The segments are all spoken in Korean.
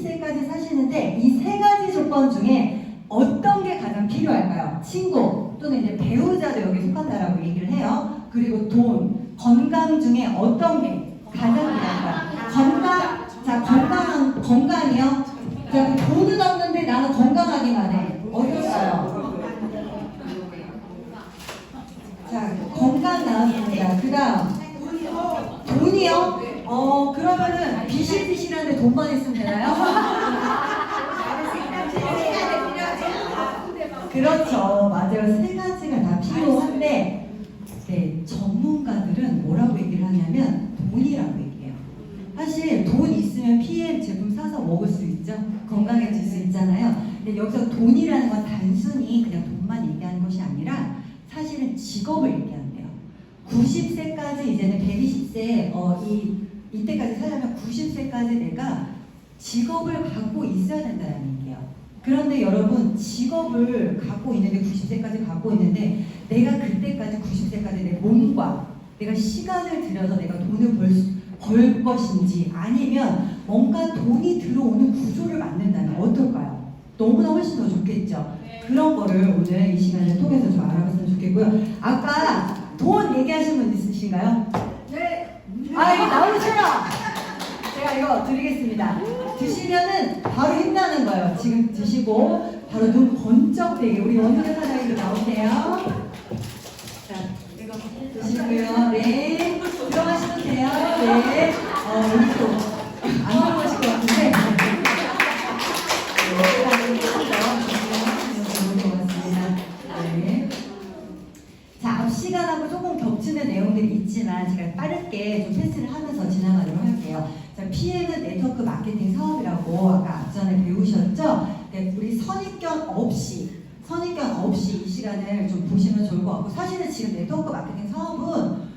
세까지 사시는데 이 세 가지 조건 중에 어떤 게 가장 필요할까요? 친구 또는 이제 배우자도 여기 속한다라고 얘기를 해요. 그리고 돈, 건강 중에 어떤 게 가장 필요할까요? 건강, 자 건강이요. 자 돈은 없는데 나는 건강하기만 해. 어떨까요? 자 건강 나왔습니다. 그다음 돈이요? 그러면은 비실비실한데 돈만 있으면 되나요? 그렇죠. 맞아요. 세 가지가 다 필요한데, 네, 전문가들은 뭐라고 얘기를 하냐면 돈이라고 얘기해요. 사실 돈 있으면 PM 제품 사서 먹을 수 있죠. 건강해질 수 있잖아요. 근데 여기서 돈이라는 건 단순히 그냥 돈만 얘기하는 것이 아니라 사실은 직업을 얘기한대요. 90세까지 이제는 120세 이때까지 살려면 90세까지 내가 직업을 갖고 있어야 된다는 얘기예요. 그런데 여러분 직업을 갖고 있는데 90세까지 갖고 있는데 내가 그때까지 90세까지 내 몸과 내가 시간을 들여서 내가 돈을 벌 것인지 아니면 뭔가 돈이 들어오는 구조를 만든다면 어떨까요? 너무나 훨씬 더 좋겠죠. 그런 거를 오늘 이 시간을 통해서 좀 알아봤으면 좋겠고요. 아까 돈 얘기하신 분 있으신가요? 네. 이거 나오셔요. 제가 이거 드리겠습니다. 드시면은 바로 힘나는 거예요. 지금 드시고 바로 눈 번쩍 되게 우리 원효대 사장님도 나오세요. 자, 이거 드시고요. 네. 들어가시면 돼요. 네. 우리 또안 들어가실 것 같은데. 네. 자, 앞 시간하고 조금 겹치는 내용들이 있지만 제가 빠르게 좀 패스를 하면서 지나가도록 할게요. 자, PM은 네트워크 마케팅 사업이라고 아까 앞전에 배우셨죠? 네, 우리 선입견 없이 이 시간을 좀 보시면 좋을 것 같고 사실은 지금 네트워크 마케팅 사업은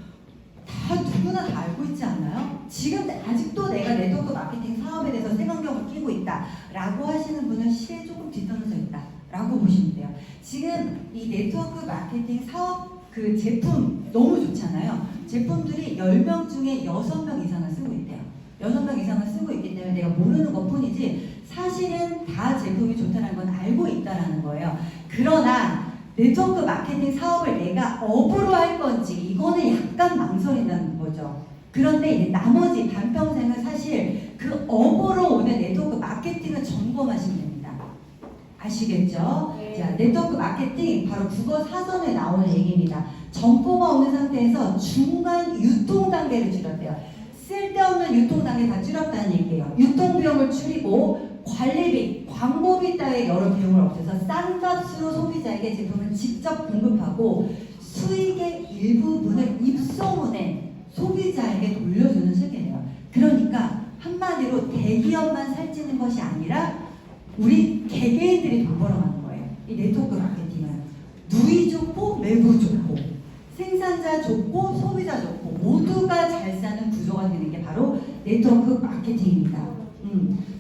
다 누구나 다 알고 있지 않나요? 지금 아직도 내가 네트워크 마케팅 사업에 대해서 색안경을 끼고 있다 라고 하시는 분은 시대에 조금 뒤떨어져 있다 라고 보시면 돼요. 지금 이 네트워크 마케팅 사업 그 제품 너무 좋잖아요. 제품들이 10명 중에 6명 이상을 쓰고 있대요. 6명 이상을 쓰고 있기 때문에 내가 모르는 것 뿐이지 사실은 다 제품이 좋다는 건 알고 있다라는 거예요. 그러나 네트워크 마케팅 사업을 내가 업으로 할 건지 이거는 약간 망설인다는 거죠. 그런데 이제 나머지 반평생은 사실 그 업으로 오는 네트워크 마케팅을 점검하시면 됩니다. 아시겠죠? 네. 자, 네트워크 마케팅 바로 국어 사전에 나오는 얘기입니다. 점포가 없는 상태에서 중간 유통 단계를 줄였대요. 쓸데없는 유통 단계 다 줄였다는 얘기예요. 유통 비용을 줄이고 관리비, 광고비 따위 여러 비용을 없애서 싼 값으로 소비자에게 제품을 직접 공급하고 수익의 일부분을 입소문에 소비자에게 돌려주는 체계예요. 그러니까 한마디로 대기업만 살찌는 것이 아니라 우리 개개인들이 돈 벌어가는 거예요. 이 네트워크 마케팅은 누이 좋고 매부 좋고 생산자 좋고 소비자 좋고 모두가 잘 사는 구조가 되는 게 바로 네트워크 마케팅입니다.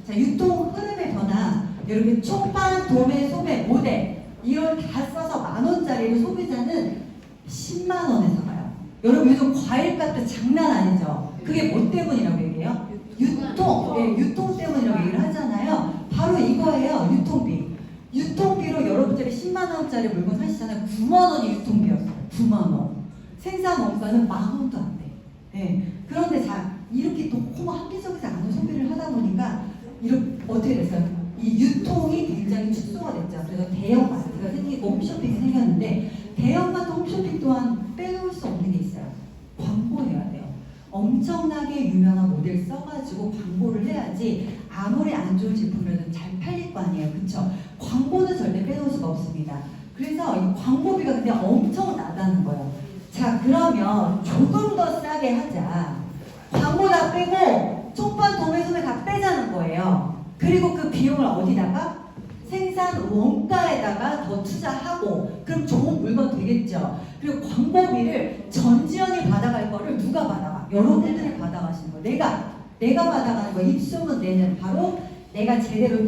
자, 유통 흐름의 변화 이렇게 초판, 도매, 소매, 모델 이걸 다 써서 10,000원짜리를 소비자는 10만원에 사가요. 여러분 요즘 과일값도 장난 아니죠? 그게 뭐 때문이라고 얘기해요? 유통 때문이라고 얘기를 하잖아요. 바로 이거예요. 유통비로 여러분들이 10만원짜리 물건 사시잖아요. 9만원이 유통비였어요. 9만원. 생산 원가는 10,000원도 안 돼. 네. 그런데 자, 이렇게 너무 합리적이지 않은 소비를 하다 보니까 이렇게 어떻게 됐어요? 이 유통이 굉장히 축소가 됐죠. 그래서 대형 마트가 생기고 홈쇼핑이 생겼는데 대형 마트 홈쇼핑 또한 빼놓을 수 없는 게 있어요. 광고해야 돼요. 엄청나게 유명한 모델 써가지고 광고를 해야지 아무리 안 좋은 제품이라도 잘 팔릴 거 아니에요. 그쵸? 광고는 절대 빼놓을 수가 없습니다. 그래서 이 광고비가 근데 엄청 나다는 거예요. 자, 그러면 조금 더 싸게 하자. 광고 다 빼고 초판, 도매, 소매 다 빼자는 거예요. 그리고 그 비용을 어디다가? 생산 원가에다가 더 투자하고 그럼 좋은 물건 되겠죠. 그리고 광고비를 전지현이 받아갈 거를 누가 받아가? 여러분들이 받아가시는 거예요. 내가 받아가는 거 입소문 내는 바로 내가 제대로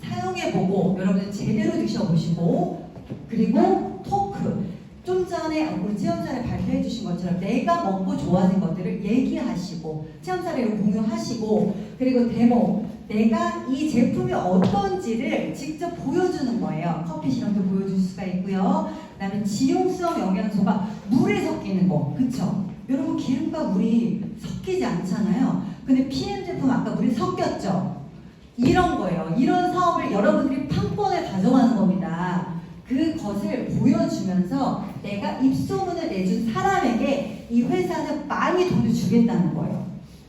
사용해보고 여러분들 제대로 드셔보시고 그리고 토크 좀 전에 우리 체험사를 발표해 주신 것처럼 내가 먹고 좋아하는 것들을 얘기하시고 체험사를 공유하시고 그리고 데모 내가 이 제품이 어떤지를 직접 보여주는 거예요. 커피 실험도 보여줄 수가 있고요. 그 다음에 지용성 영양소가 물에 섞이는 거, 그쵸? 여러분 기름과 물이 섞이지 않잖아요. 근데 PM 제품 아까 물이 섞였죠? 이런 거예요. 이런 사업을 여러분들이 판권을 가져가는 겁니다. 그것을 보여주면서 내가 입소문을 내준 사람에게 이 회사는 많이 돈을 주겠다는 거예요.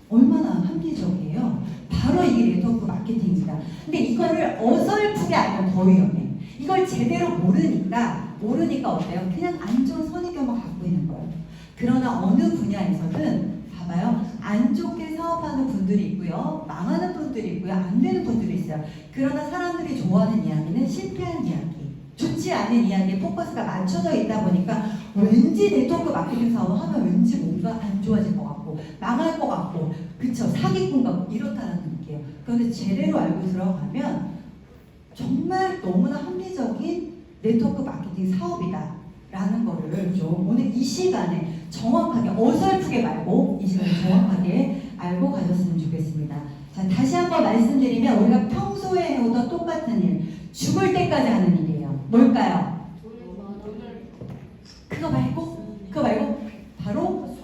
얼마나 합리적이에요. 바로 이게 네트워크 마케팅입니다. 근데 이거를 어설프게 알면 더 위험해. 이걸 제대로 모르니까 어때요? 그냥 안 좋은 선입견만 갖고 있는 거예요. 그러나 어느 분야에서든 봐봐요. 안 좋게 사업하는 분들이 있고요. 망하는 분들이 있고요. 안 되는 분들이 있어요. 그러나 사람들이 좋아하는 이야기는 실패한 이야기. 좋지 않은 이야기에 포커스가 맞춰져 있다 보니까 왠지 네트워크 마케팅 사업을 하면 왠지 뭔가 안 좋아질 것 같고 망할 것 같고 그쵸 사기꾼 같고 이렇다는 느낌이에요. 그런데 제대로 알고 들어가면 정말 너무나 합리적인 네트워크 마케팅 사업이다 라는 거를 좀 오늘 이 시간에 정확하게 어설프게 말고 이 시간에 정확하게 알고 가셨으면 좋겠습니다. 자, 다시 한번 말씀드리면 우리가 평소에 해오던 똑같은 일 죽을 때까지 하는 일이에요. 뭘까요? 그거 말고 바로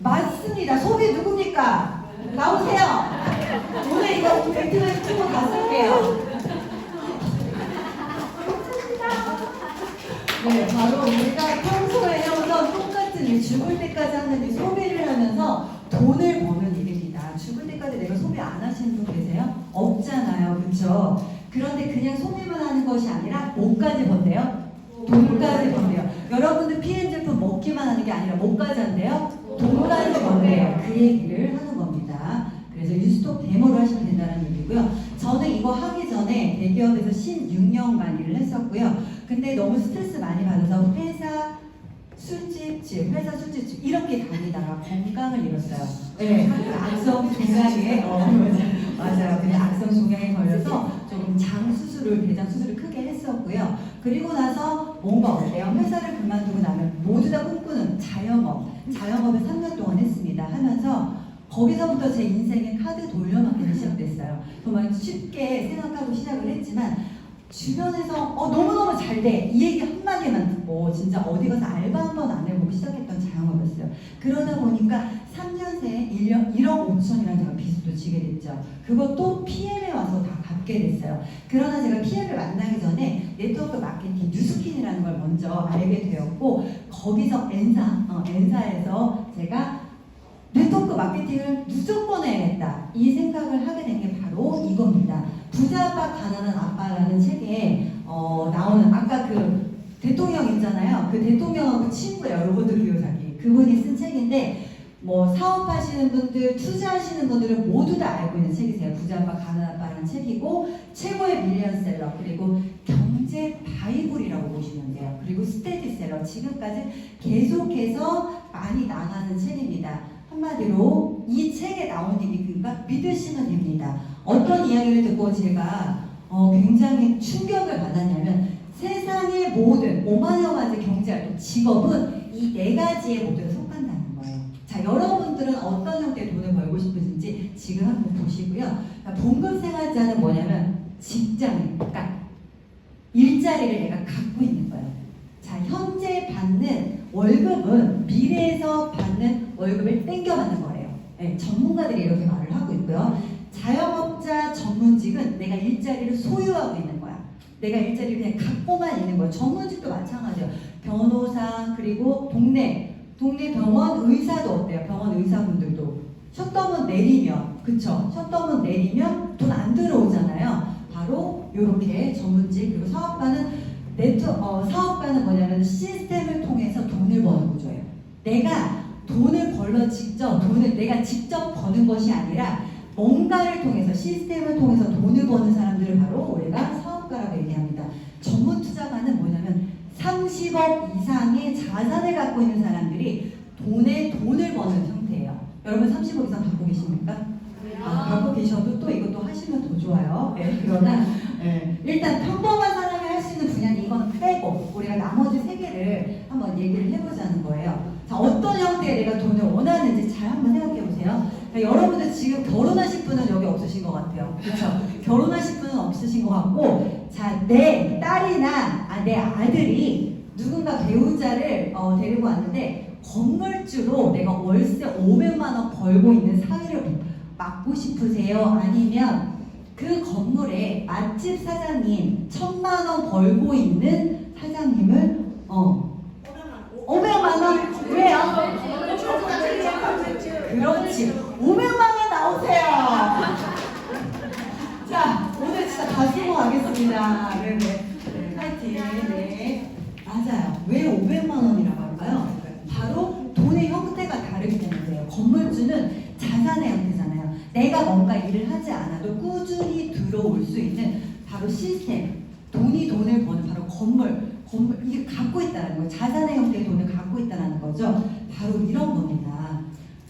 맞습니다. 소비 누굽니까? 나오세요. 오늘 이거 벨트맨 투고 다 쓸게요. 네, 바로 우리가 평소에 해오던 똑같은 일, 죽을 때까지 하는 일, 소비를 하면서 돈을 버는 일입니다. 죽을 때까지 내가 소비 안 하시는 분 계세요? 없잖아요, 그렇죠? 그런데 그냥 소비만 하는 것이 아니라 뭐까지 번대요? 돈까지 번대요. 여러분들 PM 제품 먹기만 하는 게 아니라 뭐까지 한대요? 돈까지 번대요. 그 얘기를 하는 겁니다. 그래서 유스톡 데모를 하시면 된다는 얘기고요. 저는 이거 하기 전에 대기업에서 16년간 일을 했었고요. 근데 너무 스트레스 많이 받아서 회사 술집집 이렇게 다니다가 건강을 잃었어요. 네, 악성 종양에 맞아요. 근데 악성 종양에 걸려서 조금 대장 수술을 크게 했었고요. 그리고 나서 뭔가 어때요? 회사를 그만두고 나면 모두 다 꿈꾸는 자영업을 3년 동안 했습니다. 하면서 거기서부터 제 인생의 카드 돌려막기가 시작됐어요. 정말 쉽게 생각하고 시작을 했지만 주변에서 너무너무 잘 돼. 이 얘기 한마디만 듣고 진짜 어디 가서 알바 한 번 안 해보고 시작했던 자영업이었어요. 그러다 보니까 3년 새에 1억 5천이라는 제가 빚도 지게 됐죠. 그것도 PM에 와서 다 갚게 됐어요. 그러나 제가 PM을 만나기 전에 네트워크 마케팅 뉴스킨이라는 걸 먼저 알게 되었고 거기서 엔사에서 제가 네트워크 마케팅을 무조건 해야겠다 이 생각을 하게 된 게 바로 이겁니다. 부자 아빠 가난한 아빠라는 책에 나오는 아까 그 대통령 있잖아요. 그 대통령하고 친구예요. 로버트 기요사키. 그분이 쓴 책인데 뭐 사업하시는 분들, 투자하시는 분들은 모두 다 알고 있는 책이세요. 부자 아빠 가난한 아빠라는 책이고 최고의 밀리언셀러 그리고 경제 바이블이라고 보시면 돼요. 그리고 스테디셀러 지금까지 계속해서 많이 나가는 책입니다. 한마디로 이 책에 나온 얘기가 믿으시면 됩니다. 어떤 이야기를 듣고 제가 굉장히 충격을 받았냐면 세상의 모든 5만여 가지 경제활동 직업은 이 4가지의 모두에 속한다는 거예요. 자, 여러분들은 어떤 형태의 돈을 벌고 싶으신지 지금 한번 보시고요. 봉급생활자는 뭐냐면 직장인, 그러니까 일자리를 내가 갖고 있는 거예요. 자, 현재 받는 월급은 미래에서 받는 월급을 땡겨받는 거예요. 네, 전문가들이 이렇게 말을 하고 있고요. 자영업자 전문직은 내가 일자리를 소유하고 있는 거야. 내가 일자리를 그냥 갖고만 있는 거야. 전문직도 마찬가지예요. 변호사 그리고 동네 병원 의사도 어때요? 병원 의사분들도 셧다운 내리면 그쵸? 셧다운 내리면 돈 안 들어오잖아요. 바로 이렇게 전문직 그리고 사업가는 뭐냐면 시스템을 통해서 돈을 버는 구조예요. 내가 돈을 벌러 내가 직접 버는 것이 아니라 뭔가를 통해서 시스템을 통해서 돈을 버는 사람들을 바로 우리가 사업가라고 얘기합니다. 전문 투자가는 뭐냐면 30억 이상의 자산을 갖고 있는 사람들이 돈을 버는 형태예요. 여러분 30억 이상 갖고 계십니까? 갖고 계셔도 또 이것도 하시면 더 좋아요. 네, 그러나 일단 평범한 사람이 할 수 있는 분야는 이건 빼고 우리가 나머지 3개를 한번 얘기를 해보자는 거예요. 자, 어떤 형태의 내가 돈을 원하는지 잘 한번 생각해 보세요. 여러분들 지금 결혼하실 분은 여기 없으신 것 같아요. 그쵸? 결혼하실 분은 없으신 것 같고, 자, 내 딸이나 내 아들이 누군가 배우자를 데리고 왔는데 건물주로 내가 월세 500만 원 벌고 있는 사위를 맡고 싶으세요? 아니면 그 건물에 맛집 사장님 1000만 원 벌고 있는 사장님을 500만 원? 왜요? 그렇지. 500만 원 나오세요. 자, 오늘 진짜 다 쓰고 가겠습니다. 네네. 파이팅. 네. 맞아요. 왜 500만 원이라고 할까요? 바로 돈의 형태가 다르기 때문에요. 건물주는 자산의 형태잖아요. 내가 뭔가 일을 하지 않아도 꾸준히 들어올 수 있는 바로 시스템. 돈을 버는 바로 건물, 이게 갖고 있다는 거예요. 자산의 형태의 돈을 갖고 있다는 거죠. 바로 이런 겁니다.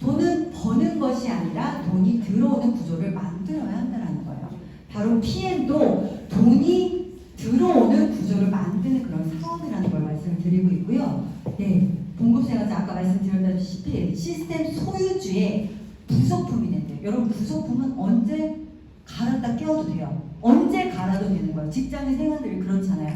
돈은 버는 것이 아니라 돈이 들어오는 구조를 만들어야 한다는 거예요. 바로 PM도 돈이 들어오는 구조를 만드는 그런 사업이라는 걸 말씀을 드리고 있고요. 네, 봉급생활자 아까 말씀드렸다시피 시스템 소유주의 부속품이 된대요. 여러분, 부속품은 언제 갈았다 끼워도 돼요. 언제 갈아도 되는 거예요. 직장인 생활들이 그렇잖아요.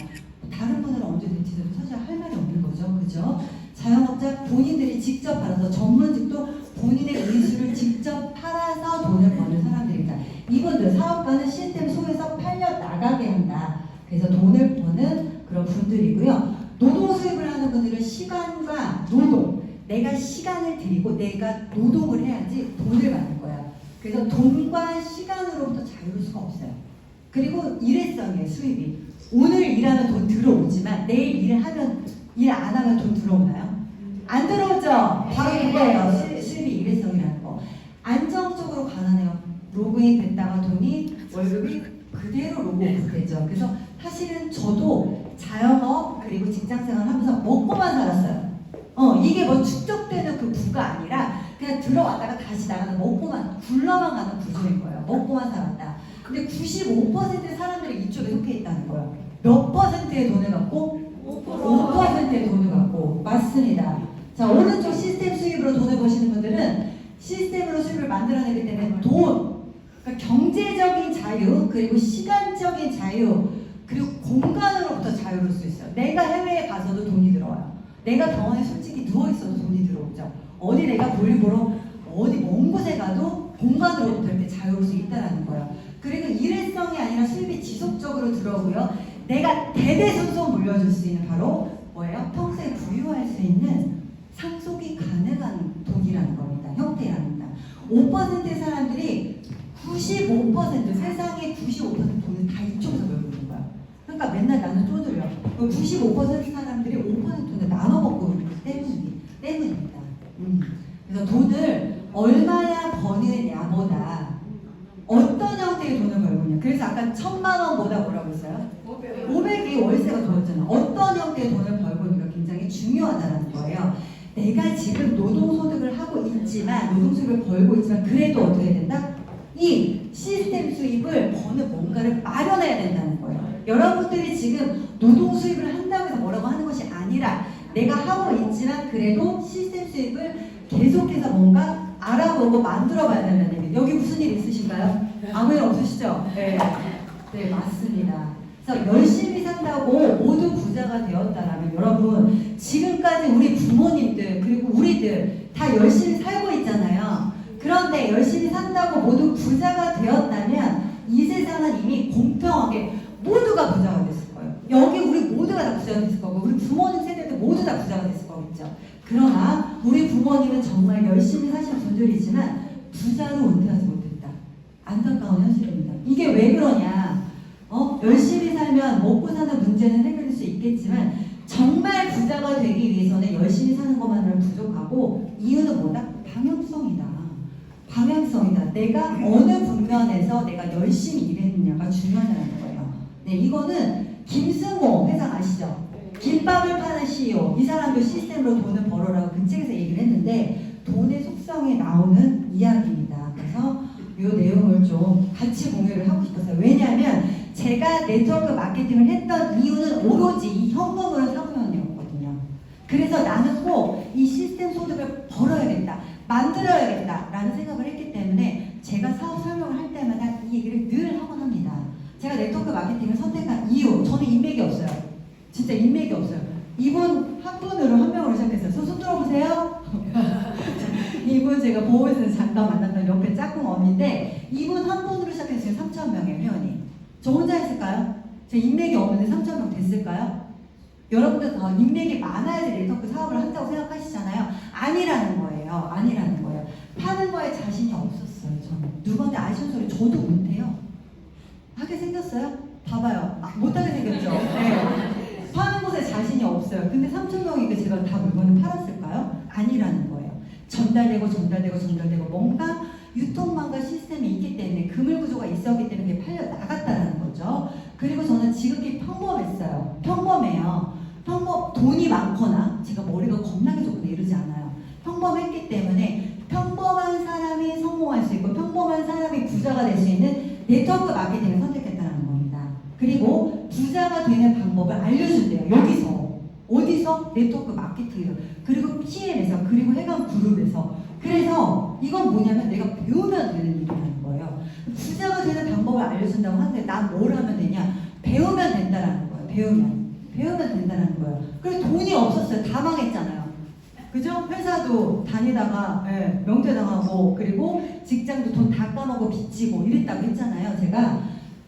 다른 분들은 언제 될지도 사실 할 말이 없는 거죠. 그죠? 자영업자 본인들이 직접 팔아서, 전문직도 본인의 의수를 직접 팔아서 돈을 버는 사람들입니다. 이분들, 사업가는 시스템 속에서 팔려 나가게 한다. 그래서 돈을 버는 그런 분들이고요. 노동 수입을 하는 분들은 시간과 노동, 내가 시간을 들이고 내가 노동을 해야지 돈을 받는 거예요. 그래서 돈과 시간으로부터 자유로울 수가 없어요. 그리고 일회성이에요. 수입이. 오늘 일하면 돈 들어오지만 내일 일 안 하면 돈 들어오나요? 안 들어오죠? 바로 그거예요. 수입이 일회성이라는 거. 안정적으로 가난해요. 로그인 됐다가 돈이, 월급이 그대로 로그아웃 되죠. 그래서 사실은 저도 자영업 그리고 직장생활 하면서 먹고만 살았어요. 이게 뭐 축적되는 그 부가 아니라 그냥 들어왔다가 다시 나가는, 먹고만 굴러만 가는 구조인 거예요. 먹고만 살았다. 근데 95%의 사람들이 이쪽에 속해 있다는 거예요. 몇 퍼센트의 돈을 갖고? 5%의 돈을 갖고. 맞습니다. 자, 오른쪽 시스템 수입으로 돈을 버시는 분들은 시스템으로 수입을 만들어내기 때문에 그러니까 경제적인 자유, 그리고 시간적인 자유, 그리고 공간으로부터 자유로울 수 있어요. 내가 해외에 가서도 돈이 들어와요. 내가 병원에 솔직히 누워있어도 돈이 들어오죠. 어디 내가 볼일 보러 어디 먼 곳에 가도 공간으로부터 이렇게 자유로울 수 있다는 거예요. 그리고 일회성이 아니라 수입이 지속적으로 들어오고요. 내가 대대손손 물려줄 수 있는 바로 뭐예요? 평소에 부유할 수 있는 상속이 가능한 돈이라는 겁니다. 형태랍니다. 5%의 사람들이 95%, 세상의 95% 돈을 다 이쪽에서 벌고 있는 거야. 그러니까 맨날 나는 쪼들려. 95% 사람들이 5% 돈을 나눠 먹고 있기 때문입니다. 그래서 돈을 얼마나 버느냐보다 어떤 형태의 돈을 벌고 있냐. 그래서 아까 1000만 원보다 뭐라고 했어요? 500이 월세가 더였잖아. 어떤 형태의 돈을 벌고 있는가 굉장히 중요하다는 거예요. 내가 지금 노동소득을 하고 있지만, 노동수입을 벌고 있지만, 그래도 어떻게 된다? 이 시스템 수입을 버는 뭔가를 마련해야 된다는 거예요. 여러분들이 지금 노동수입을 한다고 해서 뭐라고 하는 것이 아니라, 내가 하고 있지만 그래도 시스템 수입을 계속해서 뭔가 알아보고 만들어봐야 된다는 얘기예요. 여기 무슨 일 있으신가요? 아무 일 없으시죠? 네. 네, 맞습니다. 그래서 열심히 산다고 모두 부자가 되었다라면, 여러분, 지금까지 우리 부모님들 그리고 우리들 다 열심히 살고 있잖아요. 그런데 열심히 산다고 모두 부자가 되었다면 이 세상은 이미 공평하게 모두가 부자가 됐을 거예요. 여기 우리 모두가 다 부자가 됐을 거고, 우리 부모님 세대도 모두 다 부자가 됐을 거겠죠. 그러나 우리 부모님은 정말 열심히 사신 분들이지만 부자로 은퇴하지 못했다. 안타까운 현실입니다. 이게 왜 그러냐? 열심히 살면 먹고 사는 문제는 해결될 수 있겠지만 정말 부자가 되기 위해서는 열심히 사는 것만으로는 부족하고, 이유는 뭐다? 방향성이다. 방향성이다. 내가 어느 국면에서 내가 열심히 일했느냐가 중요하다는 거예요. 네, 이거는 김승호 회장 아시죠? 김밥을 파는 CEO. 이 사람도 시스템으로 돈을 벌어라고 그 책에서 얘기를 했는데, 돈의 속성에 나오는 이야기입니다. 그래서 이 내용을 좀 같이 공유를 하고 싶었어요. 왜냐하면 제가 네트워크 마케팅을 했던 이유는 오로지 이 현금으로 사고연이었거든요. 그래서 나는 꼭 이 시스템 소득을 벌어야겠다, 만들어야겠다 라는 생각을 했기 때문에 제가 사업 설명을 할 때마다 이 얘기를 늘 하곤 합니다. 네트워크 마케팅을 선택한 이유, 저는 인맥이 없어요. 진짜 인맥이 없어요. 이분 한 분으로 한 명으로 시작했어요. 손 들어보세요. 이분 제가 보험회사에서 잠깐 만났던 옆에 짝꿍 언니인데 이분 한 분으로 시작해서 3,000명의 회원이. 저 혼자 했을까요? 제 인맥이 없는데 3,000명 됐을까요? 여러분들 더 인맥이 많아야지 네트워크 사업을 한다고 생각하시잖아요. 아니라는 거예요. 아니라는 거예요. 파는 거에 자신이 없었어요. 저는. 누구한테 아쉬운 소리 저도 못해요. 하게 생겼어요? 봐봐요. 못하게 생겼죠? 네. 파는 것에 자신이 없어요. 근데 3,000명이니까 제가 다 물건을 팔았을까요? 아니라는 거예요. 전달되고 뭔가 유통망과 시스템이 있기 때문에 그물 구조가 있었기 때문에 그게 팔려 나갔다라는 거죠. 그리고 저는 지극히 평범했어요. 평범해요. 돈이 많거나 제가 머리가 겁나게 좋거나 이러지 않아요. 평범했기 때문에 평범한 사람이 성공할 수 있고 평범한 사람이 부자가 될 수 있는 네트워크 마케팅을 선택했다는 겁니다. 그리고 부자가 되는 방법을 알려준대요. 여기서. 어디서? 네트워크 마케팅에서. 그리고 PM에서. 그리고 해당 그룹에서. 그래서 이건 뭐냐면 내가 배우면 되는 일이라는 거예요. 부자가 되는 방법을 알려준다고 하는데 난 뭘 하면 되냐? 배우면 된다라는 거예요. 배우면 된다는 거예요. 그리고 돈이 없었어요. 다 망했잖아요. 그죠? 회사도 다니다가 명퇴당하고 그리고 직장도 돈 다 까먹고 빚지고 이랬다고 했잖아요. 제가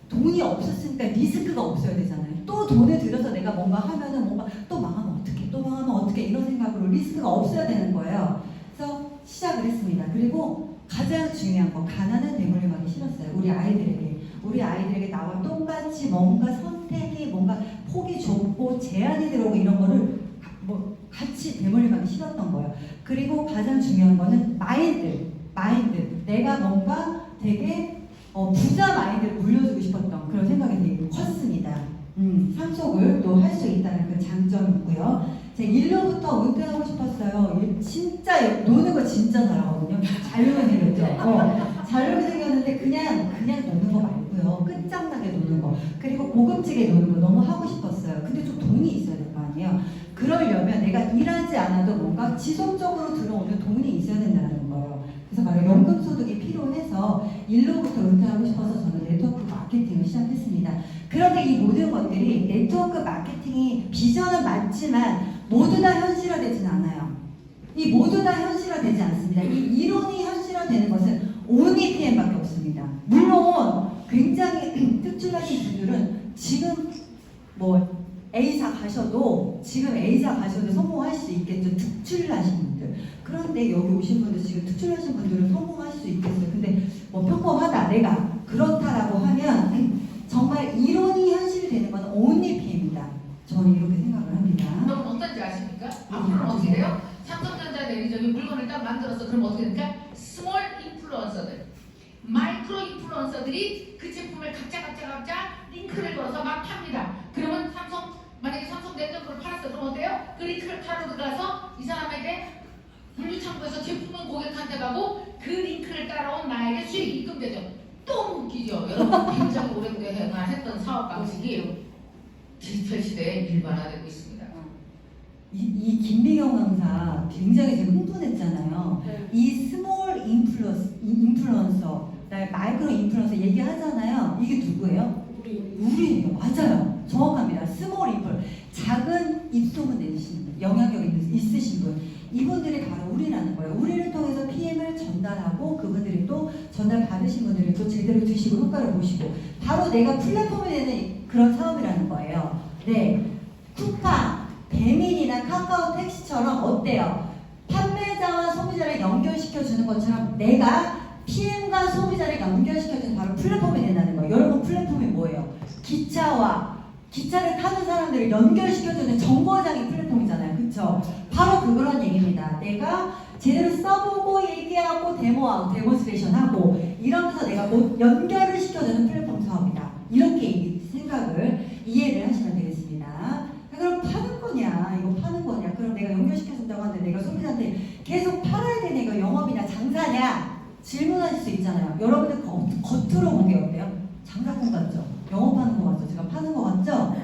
돈이 없었으니까 리스크가 없어야 되잖아요. 또 돈을 들여서 내가 뭔가 하면은 뭔가 또 망하면 어떻게 이런 생각으로 리스크가 없어야 되는 거예요. 그래서 시작을 했습니다. 그리고 가장 중요한 거 가난은 대물림 하기 싫었어요. 우리 아이들에게 나와 똑같이 뭔가 선택이 뭔가 폭이 좁고 제한이 들어오고 이런 거를 뭐 같이 대물림하기 싫었던 거예요. 그리고 가장 중요한 거는 마인드. 내가 뭔가 되게 부자 마인드를 물려주고 싶었던 그런 생각이 되게 컸습니다. 상속을 또 할 수 있다는 그 장점이 있고요. 제가 일로부터 은퇴하고 싶었어요. 진짜 노는 거 진짜 잘하거든요. 잘 놀게 생겼죠. 잘 놀게 생겼는데 그냥 노는 거 말고요. 끝장나게 노는 거. 그리고 고급지게 노는 거 너무 하고 싶었어요. 근데 좀 돈이 있어야 될 거 아니에요. 그러려면 내가 일하지 않아도 뭔가 지속적으로 들어오는 돈이 있어야 된다는 거예요. 그래서 바로 연금소득이 필요해서 일로부터 은퇴하고 싶어서 저는 네트워크 마케팅을 시작했습니다. 그런데 이 모든 것들이 네트워크 마케팅이 비전은 맞지만 모두 다 현실화되진 않아요. 이 모두 다 현실화되지 않습니다. 이 이론이 현실화되는 것은 only PM밖에 없습니다. 물론 굉장히 특출나신 분들은 지금 뭐 A사 가셔도 성공할 수 있겠죠. 특출나신 분들. 그런데 여기 오신 분들 지금 특출나신 분들은 성공할 수 있겠어요. 근데 뭐 평범하다 내가 그렇다라고 하면 정말 이론이 현실이 되는 건 only PM입니다. 저는 이렇게 생각을 합니다. 그럼 어떤지 아십니까? 앞으로는 어떻게 돼요? 삼성전자 내리적인 물건을 딱 만들어서 그럼 어떻게 됩니까? 스몰 인플루언서들, 마이크로 인플루언서들이 그 제품을 각자 링크를 걸어서 막 팝니다. 그러면 만약에 삼성 냉장고를 팔았어. 그럼 어때요? 그 링크를 타러 들어가서 이 사람에게 분류창고에서 제품은 고객한테 가고 그 링크를 따라온 나에게 수익이 입금되죠. 너무 웃기죠? 여러분 굉장히 오랫동안 했던 사업 방식이 디지털 시대에 일반화되고 있습니다. 이 김미경 강사 굉장히 지금 흥분했잖아요. 네. 이 스몰 인플루언서, 마이크로 인플루언서 얘기하잖아요. 이게 누구예요? 우리예요. 맞아요. 정확합니다. 스몰 인플, 작은 입소문 내시는 분, 영향력 있으신 분, 이분들이 바로 우리라는 거예요. 우리를 통해서 PM을 전달하고 그분들이 또 전달 받으신 분들이 또 제대로 드시고 효과를 보시고 바로 내가 플랫폼이 되는 그런 사업이라는 거예요. 네, 쿠팡, 배민이나 카카오 택시처럼 어때요? 판매자와 소비자를 연결시켜주는 것처럼 내가 PM과 소비자를 연결시켜주는 바로 플랫폼이 된다는 거예요. 여러분 플랫폼이 뭐예요? 기차를 타는 사람들을 연결시켜주는 정거장이 플랫폼이잖아요. 그쵸? 바로 그런 얘기입니다. 내가 제대로 써보고 얘기하고 데모스트레이션하고 이러면서 내가 뭐 연결을 시켜주는 플랫폼 사업이다. 이렇게 생각을 이해를 하시면 되겠습니다. 그럼 파는 거냐? 이거 파는 거냐? 그럼 내가 연결시켜준다고 하는데 내가 소비자한테 계속 팔아야 되는 이거 영업이냐 장사냐? 질문하실 수 있잖아요. 여러분들 겉으로 보기 어때요? 장사꾼 같죠? 영업하는 거 같죠? 제가 파는 거 같죠?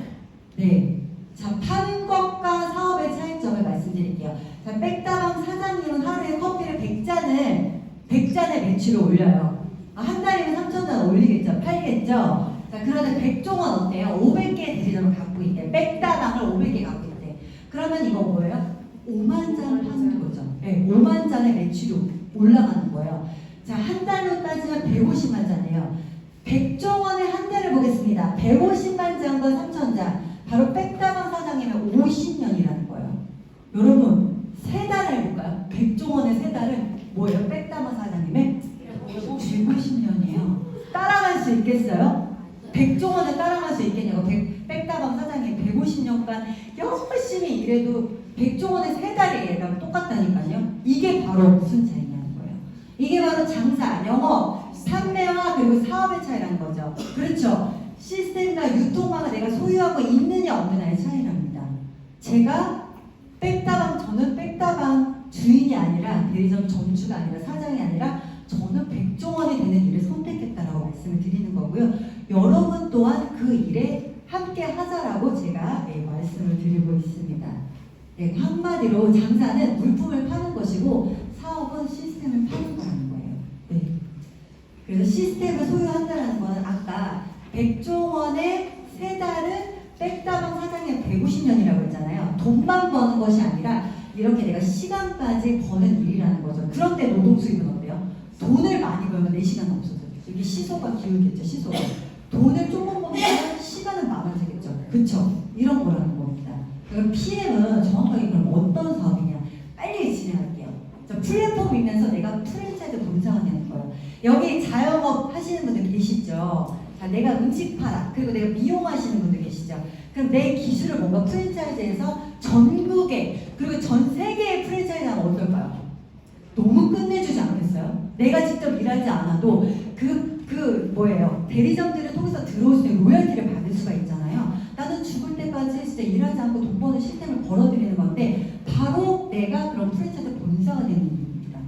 네. 자, 파는 것과 사업의 차이점을 말씀드릴게요. 자, 백다방 사장님은 하루에 커피를 100잔의 매출을 올려요. 한 달이면 3,000잔 올리겠죠? 팔겠죠? 자, 그런데 백종원 어때요? 500개 대리점을 갖고 있대. 백다방을 500개 갖고 있대. 그러면 이거 뭐예요? 5만 장을 파는 거죠. 네, 5만 장의 매출이 올라가는 거예요. 자, 한 달로 따지면 150만 장이에요. 백종원의 한 달을 보겠습니다. 150만 장과 3천 장. 바로 백다방 사장이면 50년이라는 거예요. 여러분, 세 달을 해볼까요? 백종원의 세 달은 뭐예요? 백다방 사장님의 150년이에요. 따라갈 수 있겠어요? 백종원을 따라갈 수 있겠냐고. 백다방 사장님 150년간 열심히 일해도 백종원의 세 달이 얘랑 똑같다니까요. 이게 바로 무슨 차이냐는 거예요. 이게 바로 장사, 영업, 판매와 그리고 사업의 차이라는 거죠. 그렇죠. 시스템과 유통망을 내가 소유하고 있느냐 없느냐의 차이랍니다. 저는 백다방 주인이 아니라 대리점 점주가 아니라 사장이 아니라 저는 백종원이 되는 일을 선택했다라고 말씀을 드리는 거고요. 여러분 또한 그 일에 함께 하자라고 제가 말씀을 드리고 있습니다. 네, 한마디로 장사는 물품을 파는 것이고 사업은 시스템을 파는 거라는 거예요. 네. 그래서 시스템을 소유한다는 건 아까 백종원의 세 달은 백다방 사장의 150년이라고 했잖아요. 돈만 버는 것이 아니라 이렇게 내가 시간까지 버는 일이라는 거죠. 그런데 노동 수입은 어때요? 돈을 많이 벌면 내 시간은 없어져요. 이게 시소가 기울겠죠. 시소가. 돈을 조금 벌면 시간은 많아지겠죠. 그쵸? 이런 거라는 겁니다. 그럼 PM은 정확하게 그럼 어떤 사업이냐? 빨리 진행할게요. 플랫폼이면서 내가 프랜차이즈 본사가 되는 거예요. 여기 자영업 하시는 분들 계시죠? 자, 내가 음식 팔아. 그리고 내가 미용하시는 분들 계시죠? 그럼 내 기술을 뭔가 프랜차이즈에서 전국에 그리고 전 세계의 프랜차이즈 하면 어떨까요? 너무 끝내주지 않겠어요? 내가 직접 일하지 않아도 뭐예요? 대리점들을 통해서 들어올 수 있는 로열티를 받을 수가 있잖아요. 나는 죽을 때까지 진짜 일하지 않고 돈 버는 시스템을 걸어드리는 건데 바로 내가 그런 프랜차이즈 본사가 되는 일입니다.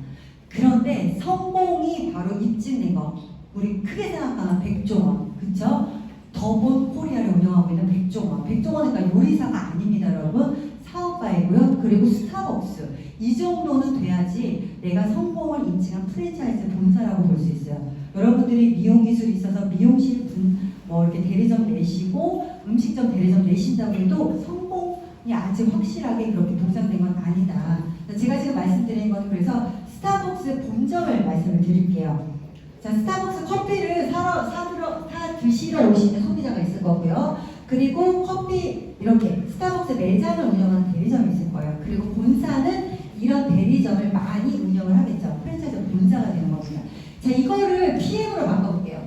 그런데 성공이 바로 입증된 거. 우리 크게 생각하면 백종원, 그쵸? 더본 코리아를 운영하고 있는 백종원. 백종원은 그러니까 요리사가 아닙니다, 여러분. 사업가이고요. 그리고 스타벅스. 이 정도는 돼야지 내가 성공을 인증한 프랜차이즈 본사라고 볼 수 있어요. 여러분들이 미용 기술이 있어서 미용실 이렇게 대리점 내시고 음식점 대리점 내신다고 해도 성공이 아직 확실하게 그렇게 보장된 건 아니다. 제가 지금 말씀드린 건 그래서 스타벅스 본점을 말씀을 드릴게요. 자, 스타벅스 커피를 사 드시러 오시는 소비자가 있을 거고요. 그리고 커피 이렇게 스타벅스 매장을 운영하는 대리점이 있을 거예요. 그리고 본사는 이런 대리점을 많이 운영을 하겠죠. 프랜차이즈 본사가 되는 겁니다. 자, 이거를 PM으로 바꿔볼게요.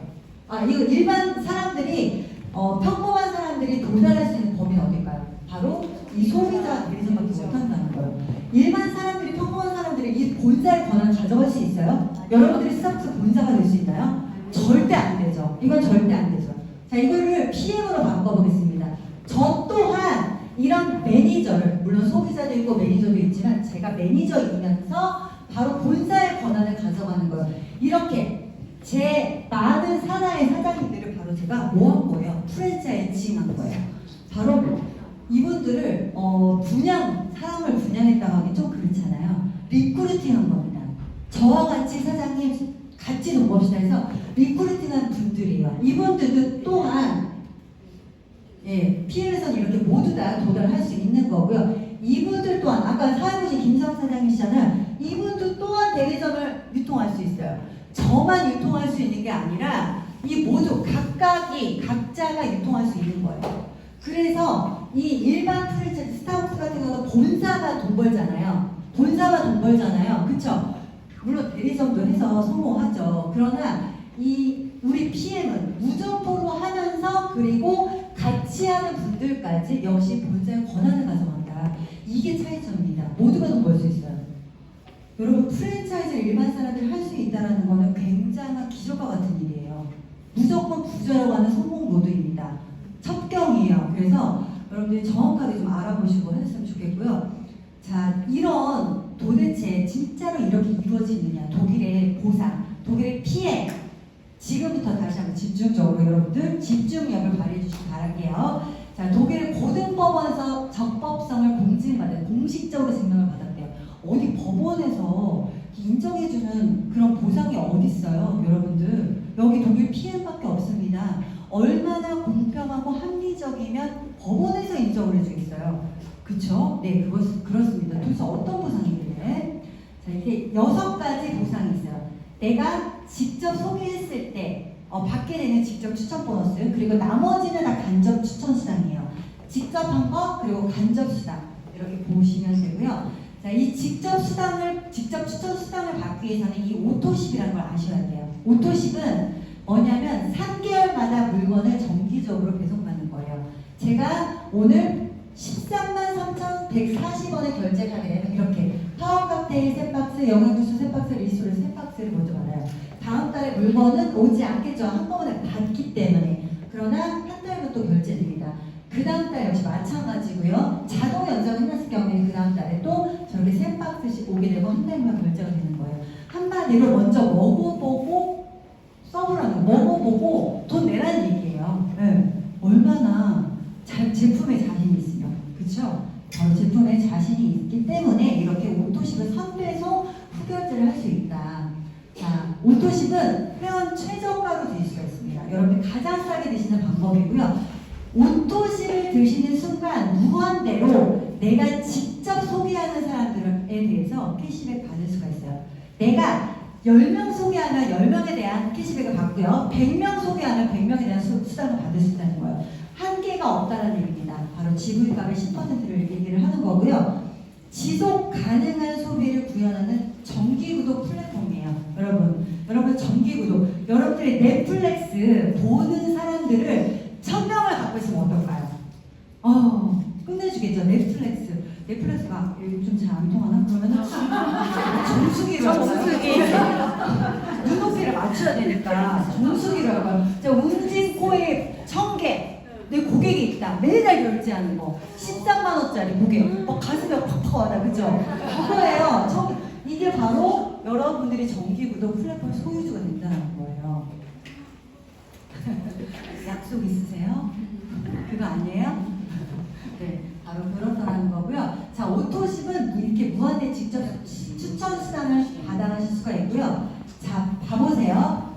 이거 일반 사람들이 평범한 사람들이 도달할 수 있는 범위는 어딜까요? 바로 이 소비자 대리점밖에 못한다는 거예요. 일반 사람들이 평범한 사람들이 이 본사의 권한을 가져갈 수 있어요? 여러분들이 스타벅스 본사가 될 수 있나요? 절대 안 되죠. 이건 절대 안 되죠. 자, 이거를 PM으로 바꿔보겠습니다. 저 또한 이런 매니저를, 물론 소비자도 있고 매니저도 있지만 제가 매니저이면서 바로 본사의 권한을 가져가는 거예요. 이렇게 제 많은 산하의 사장님들을 바로 제가 모은 거예요. 프랜차이즈 지ing한 거예요. 바로 이분들을 사람을 분양했다고 하기 좀 그렇잖아요. 리크루팅한 겁니다. 저와 같이 사장님 같이 동봅시다 해서 리크루팅한 분들이에요. 이분들도 또한 PM에서는 이렇게 모두 다 도달할 수 있는 거고요. 이분들 또한 아까 사회보신 김성 사장이시잖아요. 이분도 또한 대리점을 유통할 수 있어요. 저만 유통할 수 있는 게 아니라 이 모두 각자가 유통할 수 있는 거예요. 그래서 이 일반 프랜차이즈 스타벅스 같은 경우는 본사가 돈 벌잖아요. 그쵸? 물론 대리점도 해서 성공하죠. 그러나 우리 PM은 무점포로 하면서 그리고 같이 하는 분들까지 역시 본사의 권한을 가져간다. 이게 차이점입니다. 모두가 돈 벌 수 있어요. 여러분, 프랜차이즈 일반 사람들이 할 수 있다는 거는 굉장한 기적과 같은 일이에요. 무조건 부자라고 하는 성공 모드입니다. 첩경이에요. 그래서 여러분들이 정확하게 좀 알아보시고 하셨으면 좋겠고요. 자, 이런 도대체 진짜로 이렇게 이루어지느냐, 독일의 보상, 독일의 피해. 지금부터 다시 한번 집중적으로 여러분들 집중력을 발휘해 주시기 바랄게요. 자, 독일의 고등법원에서 적법성을 공증받은 공식적으로 증명을 받았대요. 어디 법원에서 인정해주는 그런 보상이 어디 있어요, 여러분들? 여기 독일 PM밖에 없습니다. 얼마나 공평하고 합리적이면 법원에서 인정을 해주겠어요. 그쵸? 네, 그렇습니다. 도대체 어떤 보상이길래? 자, 이게 6가지 보상이 있어요. 내가 직접 소개했을 때 받게 되는 직접 추천 보너스, 그리고 나머지는 다 간접 추천 수당이에요. 직접 한 거, 그리고 간접 수당. 이렇게 보시면 되고요. 자, 이 직접 추천 수당을 받기 위해서는 이 오토십이라는 걸 아셔야 돼요. 오토십은 뭐냐면 3개월마다 물건을 정기적으로 배송받는 거예요. 제가 오늘 133,140원에 결제가 되면 이렇게 파워 칵테일 3박스, 영양주스 3박스, 리소를 3박스를 먼저 받아요. 다음 달에 물건은 오지 않겠죠. 한꺼번에 받기 때문에. 그러나 한 달로 또 결제됩니다. 그 다음 달 역시 마찬가지고요. 자동 연장 끝났을 경우에는 그 다음 달에 또 저렇게 3박스씩 오게 되고 한 달만 결제가 되는 거예요. 한마디로 먼저 먹어보고 써보라는 거. 먹어보고 돈 내라는 얘기예요. 네. 얼마나 제품에 자신이 있으면. 그쵸? 바로 제품에 자신이 있기 때문에 이렇게 오토십을 선배송 후결제를 할 수 있다. 자, 오토십은 회원 최저가로 드실 수가 있습니다. 여러분이 가장 싸게 드시는 방법이고요. 오토십을 드시는 순간 무한대로 내가 직접 소개하는 사람들에 대해서 캐시백 받을 수가 있어요. 내가 10명 소개하면 10명에 대한 캐시백을 받고요. 100명 소개하면 100명에 대한 수당을 받을 수 있다는 거예요. 한계가 없다는 얘기입니다. 바로 GV값의 10%를 얘기를 하는 거고요. 지속 가능한 소비를 구현하는 정기구독 플랫폼이에요. 여러분 정기구독. 여러분들이 넷플릭스 보는 사람들을 1000명을 갖고 있으면 어떨까요? 끝내주겠죠. 넷플릭스가 요즘 잘 안 통하나? 그러면은 정수기로 할까요? 눈높이를 맞춰야 되니까 정수기로 할까요? 제가 운진코에 1000개 내 고객이 있다. 매달 결제하는 거 13만 원짜리 고객. 가슴이 팍팍 와다. 그죠? 그거예요. 이게 바로 여러분들이 정기구독 플랫폼 소유주가 된다는 거예요. 약속 있으세요? 그거 아니에요? 네, 바로 그렇다는 거고요. 자, 오토십은 이렇게 무한대 직접 추천 수당을 받아가실 수가 있고요. 자, 봐보세요.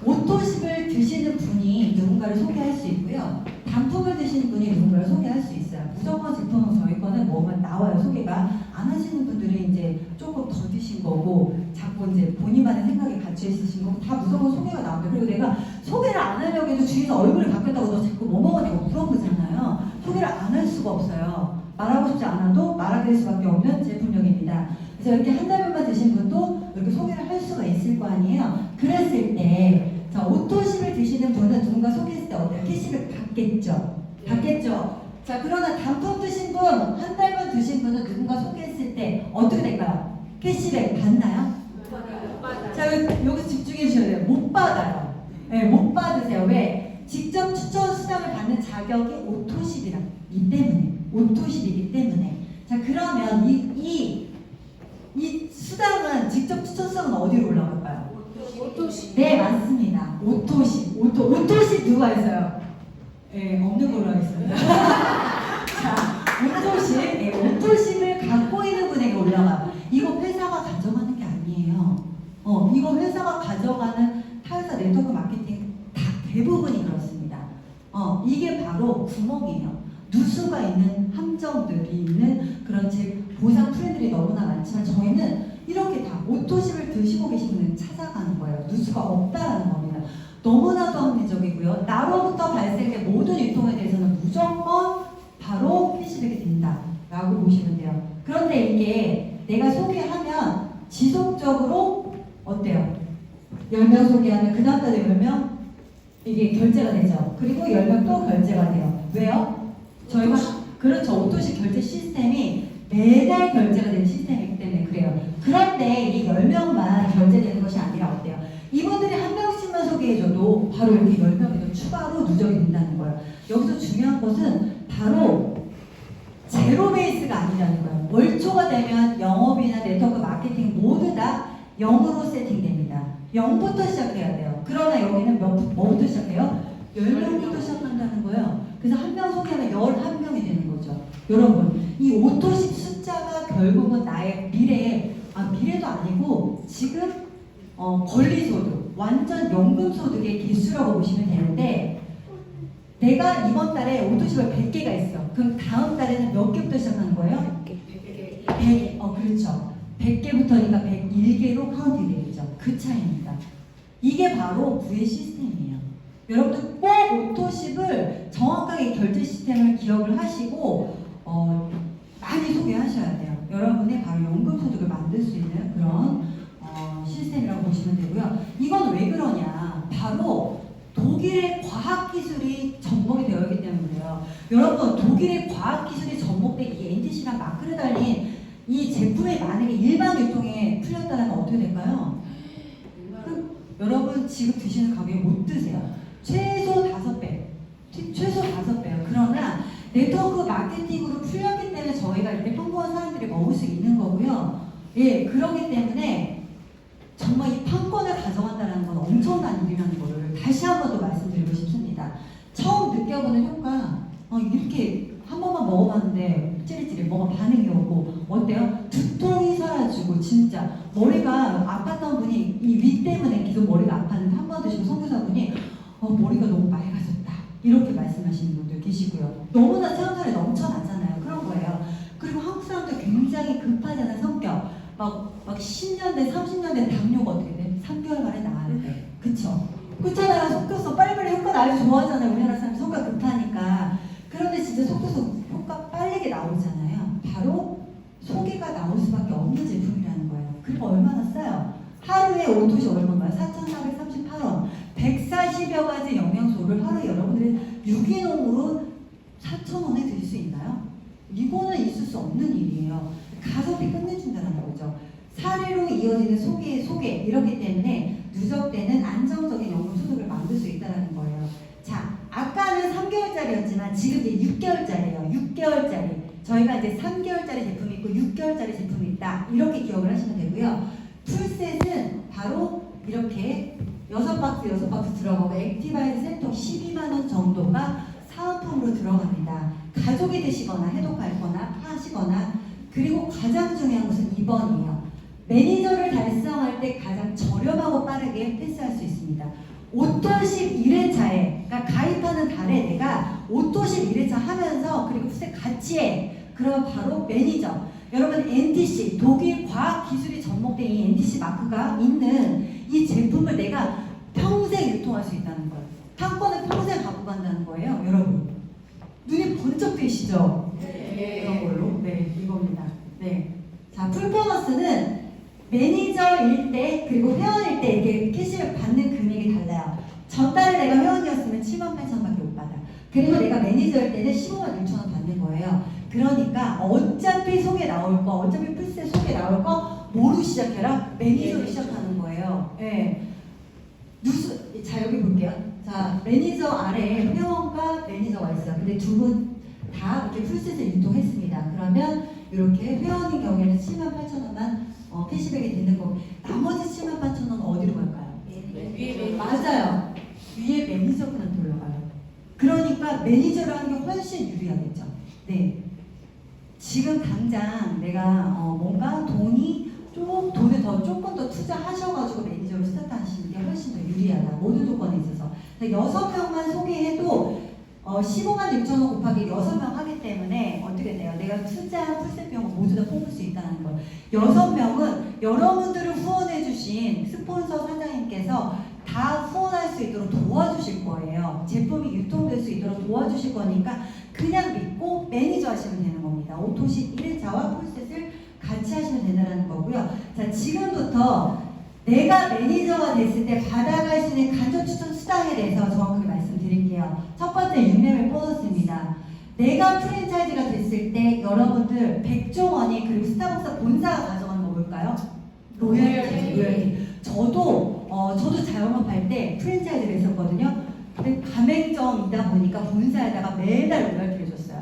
오토십을 드시는 분이 누군가를 소개할 수 있고요. 단품을 드시는 분이 누군가를 소개할 수 있어요. 무조건 제품은 저희 거는 뭐만 나와요. 소개가 안 하시는 분들이 이제 조금 더 드신 거고, 자꾸 이제 본인만의 생각이 갇혀 있으신 거고, 다 무조건 소개가 나옵니다. 그리고 내가 소개를 안 하려고 해도 주위에서 얼굴이 바뀌었다고 너 자꾸 뭐 먹었냐고 물어보잖아요. 소개를 안 할 수가 없어요. 말하고 싶지 않아도 말하게 될 수밖에 없는 제품명입니다. 그래서 이렇게 한 달만 드신 분도 이렇게 소개를 할 수가 있을 거 아니에요. 그랬을 때, 자, 오토십을 드시는 분은 누군가 소개했을 때 어때요? 캐시백 받겠죠? 받겠죠? 자, 그러나 단품 드신 분, 한 달만 드신 분은 누군가 소개했을 때 어떻게 될까요? 캐시백 받나요? 못 받아요. 자, 여기서 집중해 주셔야 돼요. 못 받아요. 네, 못 받으세요. 왜? 직접 추천 수당을 받는 자격이 오토십이기 때문에. 오토십이기 때문에. 자, 그러면 이 수당은, 직접 추천 수당은 어디로 올라갈까요? 오토십. 네, 맞습니다. 오토십. 오토십 누가 있어요? 네, 없는 걸로 하겠습니다. 자, 오토십. 네, 오토십을 갖고 있는 분에게 올라가요. 이거 회사가 가져가는 게 아니에요. 이거 회사가 가져가는 타회사 네트워크 마케팅 다 대부분이 그렇습니다. 이게 바로 구멍이에요. 누수가 있는 함정들이 있는 그런 보상 프렌들이 너무나 많지만 저희는 이렇게 다 오토십을 드시고 계신 분은 찾아가는 거예요. 누수가 없다라는 겁니다. 너무나도 합리적이고요. 나로부터 발생된 모든 유통에 대해서는 무조건 바로 캐시백이 된다라고 보시면 돼요. 그런데 이게 내가 소개하면 지속적으로 어때요? 10명 소개하면 그 다음 달에 10명 이게 결제가 되죠. 그리고 10명 또 결제가 돼요. 왜요? 저희가 그렇죠. 오토십 결제 시스템이 매달 결제가 되는 시스템이기 때문에 그래요. 그런데 이 10명만 결제되는 것이 아니라 어때요? 이분들이 한 명씩만 소개해줘도 바로 이렇게 10명이 더 추가로 누적이 된다는 거예요. 여기서 중요한 것은 바로 제로 베이스가 아니라는 거예요. 월초가 되면 영업이나 네트워크 마케팅 모두 다 0으로 세팅됩니다. 0부터 시작해야 돼요. 그러나 여기는 뭐부터 시작해요? 10명부터 시작한다는 거예요. 그래서 한 명 소개하면 11명이 되는 거죠. 여러분, 이 오토십 숫자가 결국은 나의 미래도 아니고 지금 권리소득, 완전 연금소득의 기수라고 보시면 되는데 내가 이번 달에 오토십을 100개가 있어. 그럼 다음 달에는 몇 개부터 시작하는 거예요? 100. 그렇죠. 100개부터니까 101개로 카운트 되겠죠. 그 차이입니다. 이게 바로 부의 시스템이에요. 여러분들 꼭 오토십을 정확하게 결제 시스템을 기억을 하시고 많이 소개하셔야 돼요. 여러분의 바로 연금소득을 만들 수 있는 그런 시스템이라고 보시면 되고요. 이건 왜 그러냐? 바로 독일의 과학기술이 접목이 되어 있기 때문에요. 여러분, 독일의 과학기술이 접목된 이 NTC랑 마크를 달린 이 제품이 만약에 일반 유통에 풀렸다면 어떻게 될까요? 여러분 지금 드시는 가격에 못 드세요. 최소 5배. 최소 5배요. 그러나 네트워크 마케팅으로 풀렸기 때문에 저희가 이렇게 평범한 사람들이 먹을 수 있는 거고요. 예, 그러기 때문에 정말 이 판권을 가져간다는 건 엄청난 일이라는 거를 다시 한 번 더 말씀드리고 싶습니다. 처음 느껴보는 효과, 이렇게 한 번만 먹어봤는데 찌릿찌릿 뭐가 반응이 오고 어때요? 두통이 사라지고 진짜 머리가 아팠던 분이 이 위 때문에 계속 머리가 아팠는데 한 번 드시고 선교사분이 머리가 너무 맑아졌다 이렇게 말씀하시는 분들 계시고요. 너무나 체온살이 넘쳐나잖아요. 그런 거예요. 그리고 한국 사람들 굉장히 급하잖아요. 성격 막 10년 된 30년 된 당뇨가 어떻게 돼? 3개월 만에 나았는데 그쵸? 그렇잖아요. 속도속 빨리빨리 효과 나기 좋아하잖아요. 우리나라 사람이 성격 급하니까. 그런데 진짜 속도속 효과 빠르게 나오잖아요. 바로 소개가 나올 수밖에 없는 제품이라는 거예요. 그리고 얼마나 싸요? 하루에 오토시 얼마인가요? 4,438원. 140여 가지 영양소를 하루에 여러분들이 유기농으로 4,000원에 드실 수 있나요? 이거는 있을 수 없는 일이에요. 가성비 끝내준다는 거죠. 사례로 이어지는 소개 이렇기 때문에 누적되는 안정적인 연금 소득을 만들 수 있다는 거예요. 자, 아까는 3개월짜리였지만 지금 이제 6개월짜리예요. 6개월짜리. 저희가 이제 3개월짜리 제품이 있고 6개월짜리 제품이 있다. 이렇게 기억을 하시면 되고요. 풀셋은 바로 이렇게 6박스 들어가고 액티바이드 세통 12만원 정도가 사은품으로 들어갑니다. 가족이 드시거나 해독할 거나 하시거나 그리고 가장 중요한 것은 2번이에요. 매니저를 달성할 때 가장 저렴하고 빠르게 패스할 수 있습니다. 오토십 1회차에 그러니까 가입하는 달에 내가 오토십 1회차 하면서 그리고 풀셋 같이 해. 그럼 바로 매니저. 여러분 NTC 독일 과학기술이 접목된 이 NTC 마크가 있는 이 제품을 내가 평생 유통할 수 있다는 거예요. 판권을 평생 갖고 간다는 거예요. 여러분 눈이 번쩍 뜨시죠? 네. 이런 걸로 네 이겁니다. 네. 자 풀보너스는 매니저일 때 그리고 회원일 때 이렇게 캐시를 받는 금액이 달라요. 전달에 내가 회원이었으면 78,000원밖에 못 받아. 그리고 내가 매니저일 때는 156,000원 받는 거예요. 그러니까 어차피 속에 나올 거, 어차피 풀셋 속에 나올 거 뭐로 시작해라? 매니저로 시작하는 거예요. 네. 자 여기 볼게요. 자 매니저 아래에 회원과 매니저가 있어요. 근데 두 분 다 이렇게 풀셋을 유통했습니다. 그러면 이렇게 회원인 경우에는 78,000원만 캐시백이 되는 거고 나머지 78,000원 어디로 갈까요? 위에 맞아요. 위에 매니저분한테 올라가요. 그러니까 매니저를 하는 게 훨씬 유리하겠죠. 네. 지금 당장 내가 뭔가 돈을 조금 더 투자하셔가지고 매니저로 스타트하시는 게 훨씬 더 유리하다. 모든 조건에 있어서. 6명만 소개해도 15만 6천원 곱하기 6명 하기 때문에 어떻게 돼요? 내가 투자한 풀셋 비용을 모두 다 뽑을 수 있다는 거예요. 6명은 여러분들을 후원해주신 스폰서 사장님께서 다 후원할 수 있도록 도와주실 거예요. 제품이 유통될 수 있도록 도와주실 거니까 그냥 믿고 매니저 하시면 되는 겁니다. 오토십 1회차와 풀셋을 같이 하시면 된다는 거고요. 자, 지금부터 내가 매니저가 됐을 때 받아갈 수 있는 간접 추천 수당에 대해서 정확하게 말씀드릴게요. 첫 번째 6레벨 보너스입니다. 내가 프랜차이즈가 됐을 때 여러분들 백종원이 그리고 스타벅스 본사가 가져가는 거 뭘까요? 로열티. 저도 자영업할 때 프랜차이즈를 했었거든요. 근데 가맹점이다 보니까 본사에다가 매달 로열티를 줬어요.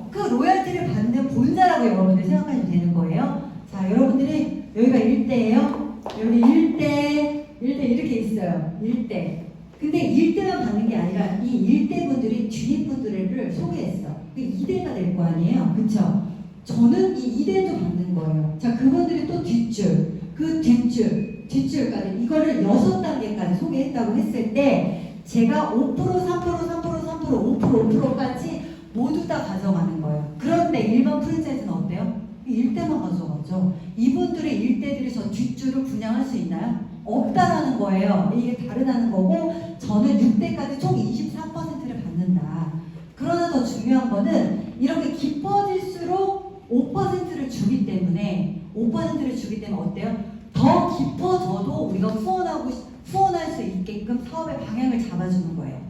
그 로열티를 받는 본사라고 여러분들 생각하시면 되는 거예요. 자, 여러분들이 여기가 1대예요. 여기 1대 이렇게 있어요. 1대. 근데 1대만 받는 게 아니라 이 1대 분들이 뒤에 분들을 소개했어. 2대가 될 거 아니에요. 그쵸? 저는 이 2대도 받는 거예요. 자, 그분들이 또 뒷줄, 그 뒷줄까지 이거를 6단계까지 소개했다고 했을 때 제가 5%, 3%, 3%, 3% 3%, 5%까지 모두 다 가져가는 거예요. 그런데 일반 프랜차이즈는 어때요? 일대만 가져가죠. 이분들의 일대들이 저 뒷줄을 분양할 수 있나요? 없다라는 거예요. 이게 다르다는 거고, 저는 6대까지 총 24%를 받는다. 그러나 더 중요한 거는 이렇게 깊어질수록 5%를 주기 때문에 어때요? 더 깊어져도 우리가 후원할 수 있게끔 사업의 방향을 잡아주는 거예요.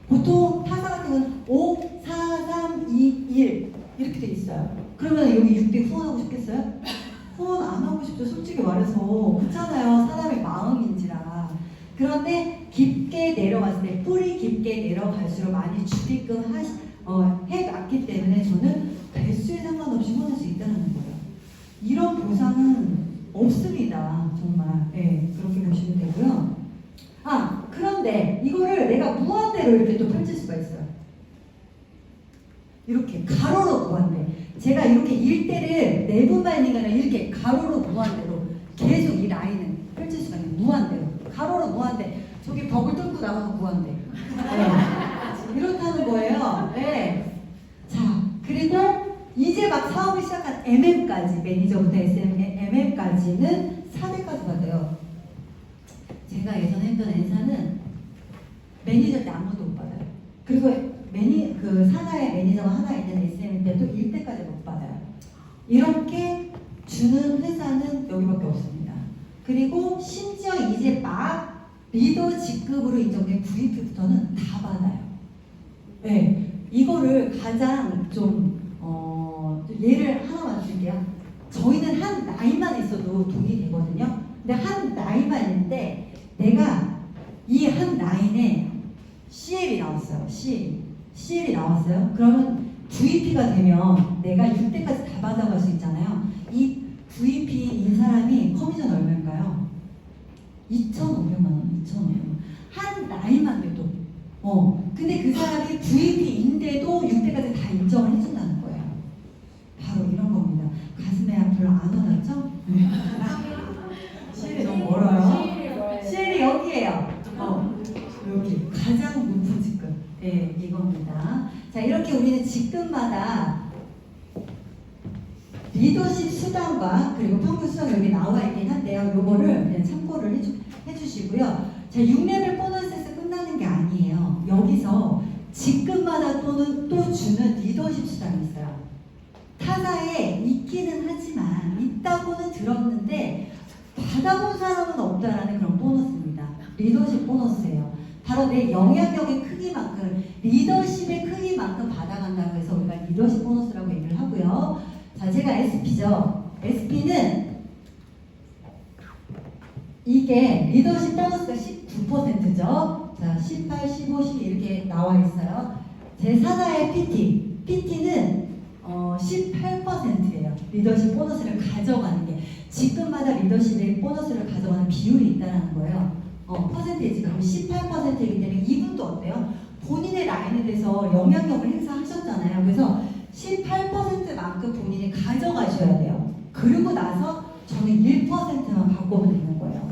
보통 타사 같은 건 5, 4, 3, 2, 1 이렇게 돼 있어요. 그러면 여기 6대 후원하고 싶겠어요? 후원 안 하고 싶죠. 솔직히 말해서. 그렇잖아요. 사람의 마음인지라. 그런데 깊게 내려갔을 때, 뿌리 깊게 내려갈수록 많이 주게끔 해놨기 때문에 저는 배수에 상관없이 후원할 수 있다는 거예요. 이런 보상은 없습니다. 정말. 네, 그렇게 보시면 되고요. 그런데 이거를 내가 무한대로 이렇게 또 펼칠 수가 있어요. 이렇게 가로로 무한대. 제가 이렇게 일대를 내부만 있는 게 아니라 이렇게 가로로 무한대로 계속 이 라인을 펼칠 수가 있는 무한대로. 가로로 무한대. 저기 벽을 뚫고 나가서 무한대. 네. 이렇다는 거예요. 네. 자, 그리고 이제 막 사업을 시작한 MM까지, 매니저부터 MM까지는 4대까지 받아요. 제가 예전에 했던 N사는 매니저 때 아무도 못 받아요. 그리고 그 산하의 매니저가 하나 있는 SM 때도 1대까지 못 받아요. 이렇게 주는 회사는 여기밖에 없습니다. 그리고 심지어 이제 막 리더 직급으로 인정된 VP부터는 다 받아요. 네, 이거를 가장 좀 예를 하나만 드릴게요. 저희는 한 나이만 있어도 돈이 되거든요. 근데 한 나이만 있는데 내가 이 한 라인에 CL이 나왔어요. CL이 나왔어요. 그러면 VP가 되면 내가 6대까지 다 받아갈 수 있잖아요. 이 VP인 사람이 커미션 얼마일까요? 2,500만 원. 한 나이만 돼도. 근데 그 사람이 VP인데도 6대까지 다 인정을 해준다는 거예요. 바로 이런 겁니다. 가슴에 별로 안 와닿죠? CL이 너무 멀어요. CL이 여기에요. 여기 가장 높은 직급. 네, 이겁니다. 자, 이렇게 우리는 직급마다 리더십 수당과 그리고 평균 수당 여기 나와 있긴 한데요. 요거를 그냥 참고를 해주시고요. 자, 6레벨 보너스에서 끝나는 게 아니에요. 여기서 직급마다 또 주는 리더십 수당이 있어요. 타사에 있기는 하지만 있다고는 들었는데 받아본 사람은 없다라는 그런 보너스입니다. 리더십 보너스예요. 바로 내 영향력의 크기만큼, 리더십의 크기만큼 받아간다고 해서 우리가 리더십 보너스라고 얘기를 하고요. 자, 제가 SP죠. SP는 이게 리더십 보너스가 19%죠. 자, 18, 15, 12 이렇게 나와 있어요. 제 산하의 PT는 18%예요. 리더십 보너스를 가져가는 게. 직급마다 리더십의 보너스를 가져가는 비율이 있다는 거예요. 퍼센테이지가 18%이기 때문에 이분도 어때요? 본인의 라인에 대해서 영향력을 행사하셨잖아요. 그래서 18%만큼 본인이 가져가셔야 돼요. 그리고 나서 저는 1%만 바꾸면 되는 거예요.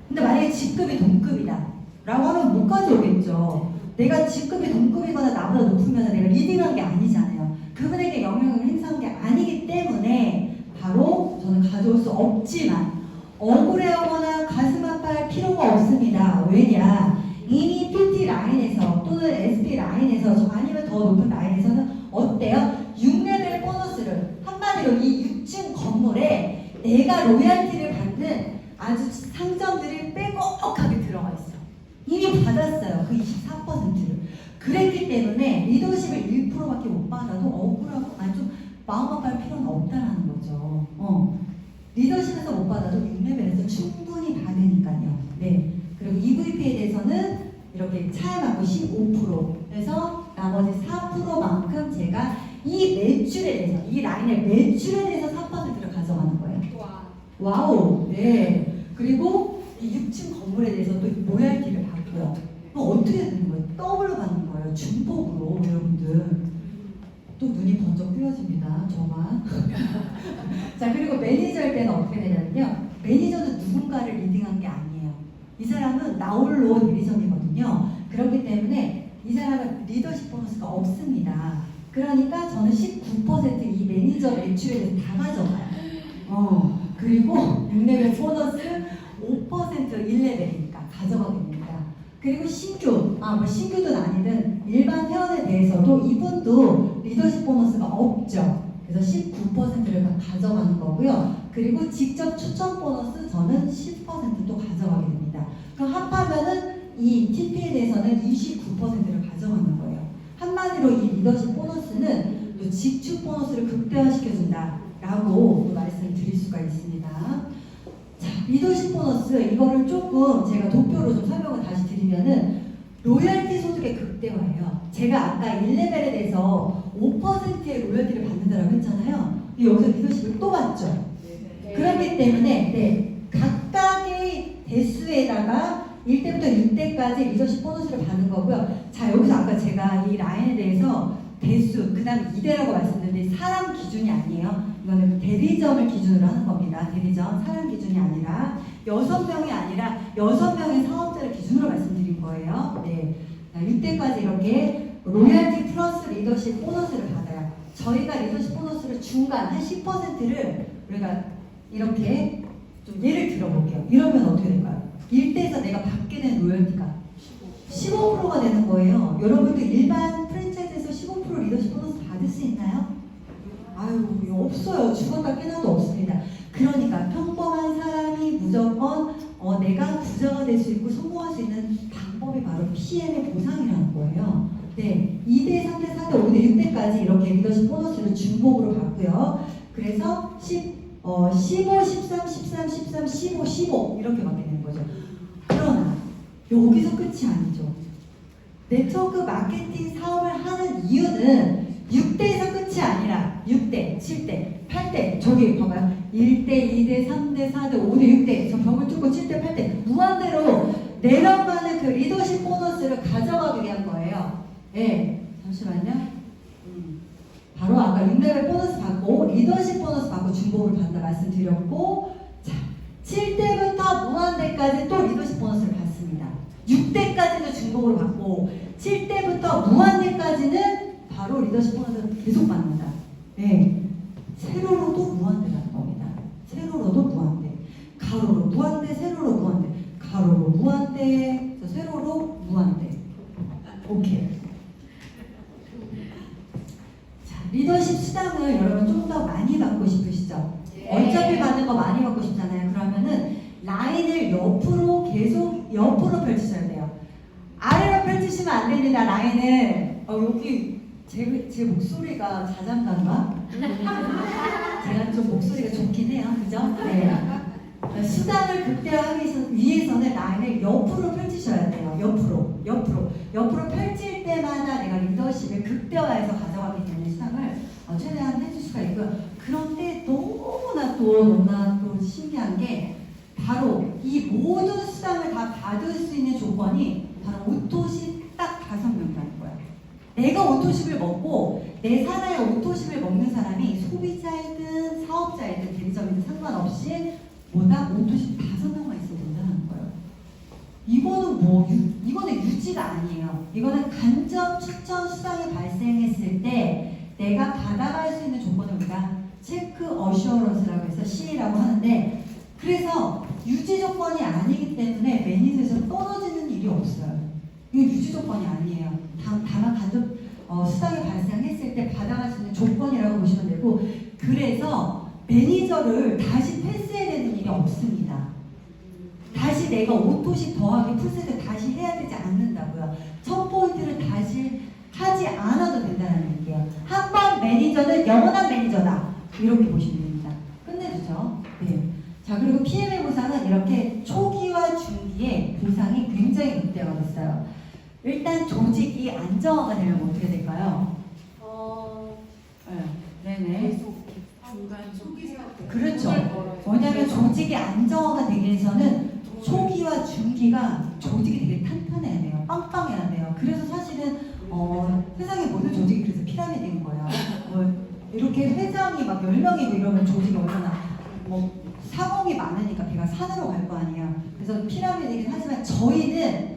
근데 만약에 직급이 동급이다 라고 하면 못 가져오겠죠. 내가 직급이 동급이거나 나보다 높으면 내가 리딩한 게 아니잖아요. 그분에게 영향력을 행사한 게 아니기 때문에 바로 저는 가져올 수 없지만 억울해하거나 가슴 아파할 필요가 없습니다. 왜냐? 이미 PT 라인에서 또는 SP 라인에서 아니면 더 높은 라인에서는 어때요? 6레벨 보너스를 한마디로 이 6층 건물에 내가 로얄티를 받는 아주 상점들이 빼곡하게 들어가 있어. 이미 받았어요. 그 24%를. 그랬기 때문에 리더십을 1%밖에 못 받아도 억울하고 좀 마음 아파할 필요는 없다라는 거죠. 리더십에서 못 받아도 6레벨에서 충분히 받으니까요. 네. 그리고 EVP에 대해서는 이렇게 차에 맞고 15%에서 나머지 4%만큼 제가 이 매출에 대해서, 이 라인의 매출에 대해서 4%를 가져가는 거예요. 와우. 네. 그리고 이 6층 건물에 대해서 또 로얄티를 받고요. 그럼 어떻게 되는 거예요? 더블로 받는 거예요. 중복으로, 여러분들. 또 눈이 번쩍 뜨여집니다. 저만. 자, 그리고 매니저일 때는 어떻게 되냐면요. 매니저는 누군가를 리딩한 게 아니에요. 이 사람은 나홀로 디비전이거든요. 그렇기 때문에 이 사람은 리더십 보너스가 없습니다. 그러니까 저는 19%이 매니저 매출에 대해서 다 가져가요. 그리고 6레벨 보너스 5% 1레벨이니까 가져가게 됩니다. 그리고 신규, 뭐 신규든 아니든 일반 회원에 대해서도 이분도 리더십 보너스가 없죠. 그래서 19%를 다 가져가는 거고요. 그리고 직접 추천 보너스 저는 10%도 가져가게 됩니다. 그럼 합하면은 이 TP에 대해서는 29%를 가져가는 거예요. 한마디로 이 리더십 보너스는 또 직축 보너스를 극대화시켜준다 라고 말씀을 드릴 수가 있습니다. 자, 리더십 보너스 이거를 조금 제가 도표로 좀 설명을 다시 드리면은 로열티 소득의 극대화예요. 제가 아까 1레벨에 대해서 5%의 로열티를 받는다라고 했잖아요. 여기서 리더십을 또 받죠. 그렇기 때문에 각각의 대수에다가 1대부터 6대까지 리더십 보너스를 받는 거고요. 자, 여기서 아까 제가 이 라인에 대해서 대수, 그 다음 2대라고 말씀드렸는데 사람 기준이 아니에요. 이거는 대리점을 기준으로 하는 겁니다. 대리점, 사람 기준이 아니라 6명이 아니라 6명의 사업자를 기준으로 말씀드린 거예요. 네. 6대까지 이렇게 로열티 플러스 리더십 보너스를 받아요. 저희가 리더십 보너스를 중간 한 10%를 우리가 이렇게 좀 예를 들어볼게요. 이러면 어떻게 될까요? 1대에서 내가 받게 된 로열티가 15%가 되는 거예요. 여러분도 일반 프랜차이즈에서 15% 리더십 보너스 받을 수 있나요? 아유, 없어요. 죽었다 깨나도 없습니다. 그러니까 평범한 사람이 무조건 내가 부자가 될 수 있고 성공할 수 있는 방법이 바로 PM의 보상이라는 거예요. 네, 2대, 3대, 4대, 5대, 6대까지 이렇게 리더십 보너스를 중복으로 받고요. 그래서 15, 13, 13, 13, 15, 15 이렇게 받게 되는 거죠. 그러나 여기서 끝이 아니죠. 네트워크 마케팅 사업을 하는 이유는 6대에서 끝이 아니라 6대, 7대, 8대 저기 봐봐요. 1대, 2대, 3대, 4대, 5대, 6대 저 벽을 뚫고 7대, 8대 무한대로 내려가는 그 리더십 보너스를 가져가기 위한 거예요. 네, 잠시만요. 바로 아까 6레벨 보너스 받고 리더십 보너스 받고 중복을 받는다 말씀드렸고 자, 7대부터 무한대까지 또 리더십 보너스를 받습니다. 6대까지도 중복으로 받고 7대부터 무한대까지는 바로 리더십 보너스를 계속 받는다. 네, 세로로도 무한대라는 겁니다. 세로로도 무한대, 가로로 무한대, 세로로 무한대, 가로로 무한대, 세로로 무한대. 오케이. 자, 리더십 수당을 여러분 좀 더 많이 받고 싶으시죠? 어차피 받는 거 많이 받고 싶잖아요. 그러면은 라인을 옆으로 계속 옆으로 펼치셔야 돼요. 아래로 펼치시면 안 됩니다. 라인을 여기 제 목소리가 자장가인가? 제가 좀 목소리가 좋긴 해요. 그죠? 네. 수당을 극대화하기 위해서는 라인을 옆으로 펼치셔야 돼요. 옆으로 펼칠 때마다 내가 리더십을 극대화해서 가져가게 되는 수당을 최대한 해줄 수가 있고요. 그런데 너무나 또 신기한 게 바로 이 모든 수당을 다 받을 수 있는 조건이 바로 오토십 딱 5명이라는 거예요. 내가 오토십을 먹고 내 사나의 오토십을 먹는 사람이 소비자이든 사업자이든 대리점이든 상관없이 뭐다 오토십 5명만 있어도 된다는 거예요. 이거는 유지가 아니에요. 이거는 간접 추천 수당이 발생했을 때 내가 받아갈 수 있는 조건을 우리가 체크 어슈어런스라고 해서 C라고 하는데 그래서 유지 조건이 아니기 때문에 매니저에서 떨어지는 일이 없어요. 이거 유지 조건이 아니에요. 다만 간접 수당이 발생했을 때 받아갈 수 있는 조건이라고 보시면 되고 그래서 매니저를 다시 패스해야 되는 일이 없습니다. 다시 내가 5토씩 더하기 풀세트 다시 해야 되지 않는다고요. 첫 포인트를 다시 하지 않아도 된다는 얘기예요. 한 번 매니저는 영원한 매니저다. 이렇게 보시면 됩니다. 끝내주죠. 네. 자, 그리고 PM의 보상은 이렇게 초기와 중기의 보상이 굉장히 극대화가 됐어요. 일단 조직이 안정화가 되면 어떻게 될까요? 네네. 그렇죠. 왜냐하면 조직이 안정화가 되기 위해서는 초기와 중기가 조직이 되게 탄탄해야 돼요. 빵빵해야 돼요. 그래서 사실은 세상의 모든 조직이 그래서 피라미드인 거예요. 이렇게 회장이 막 10명이고 이러면 조직이 얼마나 사공이 많으니까 걔가 산으로 갈 거 아니에요. 그래서 피라미드이긴 하지만 저희는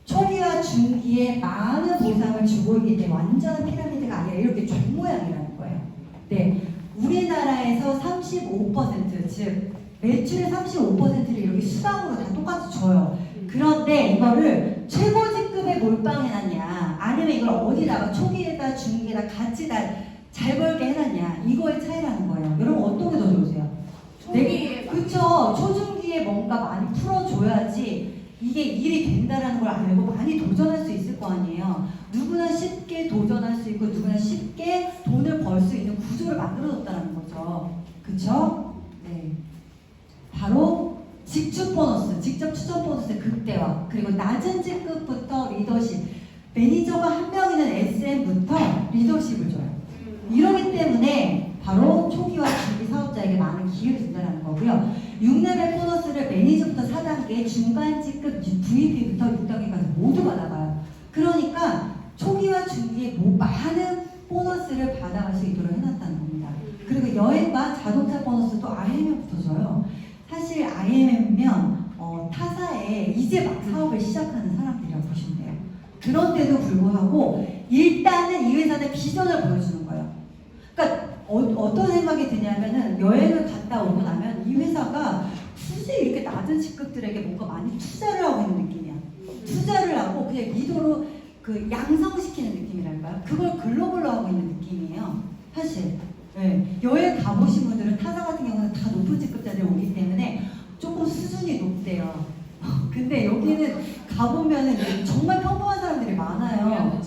초기와 중기에 많은 보상을 주고 있기 때문에 완전한 피라미드가 아니라 이렇게 종 모양이라는 거예요. 네, 우리나라에서 35% 즉 매출의 35%를 이렇게 수당으로 다 똑같이 줘요. 그런데 이거를 최고직급에 몰빵해놨냐 아니면 이걸 어디다가 초기에다 중기에다 같이 다 잘 벌게 해놨냐 이거의 차이라는 거예요. 여러분 어떤 게 더 좋으세요? 초기에 그쵸. 초중기에 뭔가 많이 풀어줘야지 이게 일이 된다라는 걸 알고 많이 도전할 수 있을 거 아니에요. 누구나 쉽게 도전할 수 있고 누구나 쉽게 돈을 벌 수 있는 구조를 만들어줬다는 거죠. 그쵸? 네. 바로 직접 보너스, 직접 추적 보너스의 극대화, 그리고 낮은 직급부터 리더십, 매니저가 한 명이는 SM부터 리더십을 줘요. 이러기 때문에 바로 초기와 중기 사업자에게 많은 기회를 준다는 거고요. 6레벨 보너스를 매니저부터 4단계, 중간 직급 VP부터 6단계까지 모두 받아가요. 그러니까 초기와 중기에 많은 보너스를 받아갈 수 있도록 해놨다는 겁니다. 그리고 여행과 자동차 보너스도 IMM부터 줘요. 사실 IMM이면 타사에 이제 막 사업을 시작하는 사람들이라고 보시면 돼요. 그런데도 불구하고 일단은 이 회사는 비전을 보여주는 거예요. 그러니까 어떤 생각이 드냐면은 여행을 갔다 오고 나면 이 회사가 굳이 이렇게 낮은 직급들에게 뭔가 많이 투자를 하고 있는 느낌이야. 투자를 하고 그냥 리더로 그 양성시키는 느낌이랄까요? 그걸 글로벌로 하고 있는 느낌이에요. 사실. 네. 여행 가보신 분들은 타사 같은 경우는 다 높은 직급자들이 오기 때문에 조금 수준이 높대요. 근데 여기는 가보면은 정말 평범한 사람들이 많아요.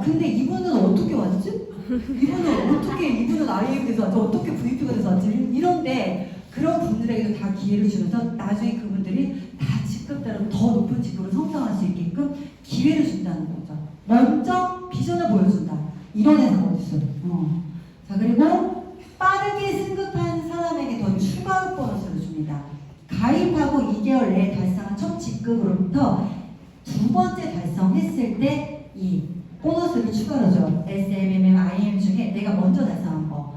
근데 이분은 어떻게 왔지? 이분은 IM에서 왔지? 어떻게 VP가 돼서 왔지? 이런데 그런 분들에게도 다 기회를 주면서 나중에 그분들이 다 직급대로 더 높은 직급으로 성장할 수 있게끔 기회를 준다는 거죠. 먼저 비전을 보여준다. 이런 회사가 어딨어요? 자, 그리고 빠르게 승급한 사람에게 더 추가 보너스를 줍니다. 가입하고 2개월 내에 달성한 첫 직급으로부터 두 번째 달성했을 때 이 보너스를 추가로 줘요. SMMM, IM 중에 내가 먼저 달성한 거.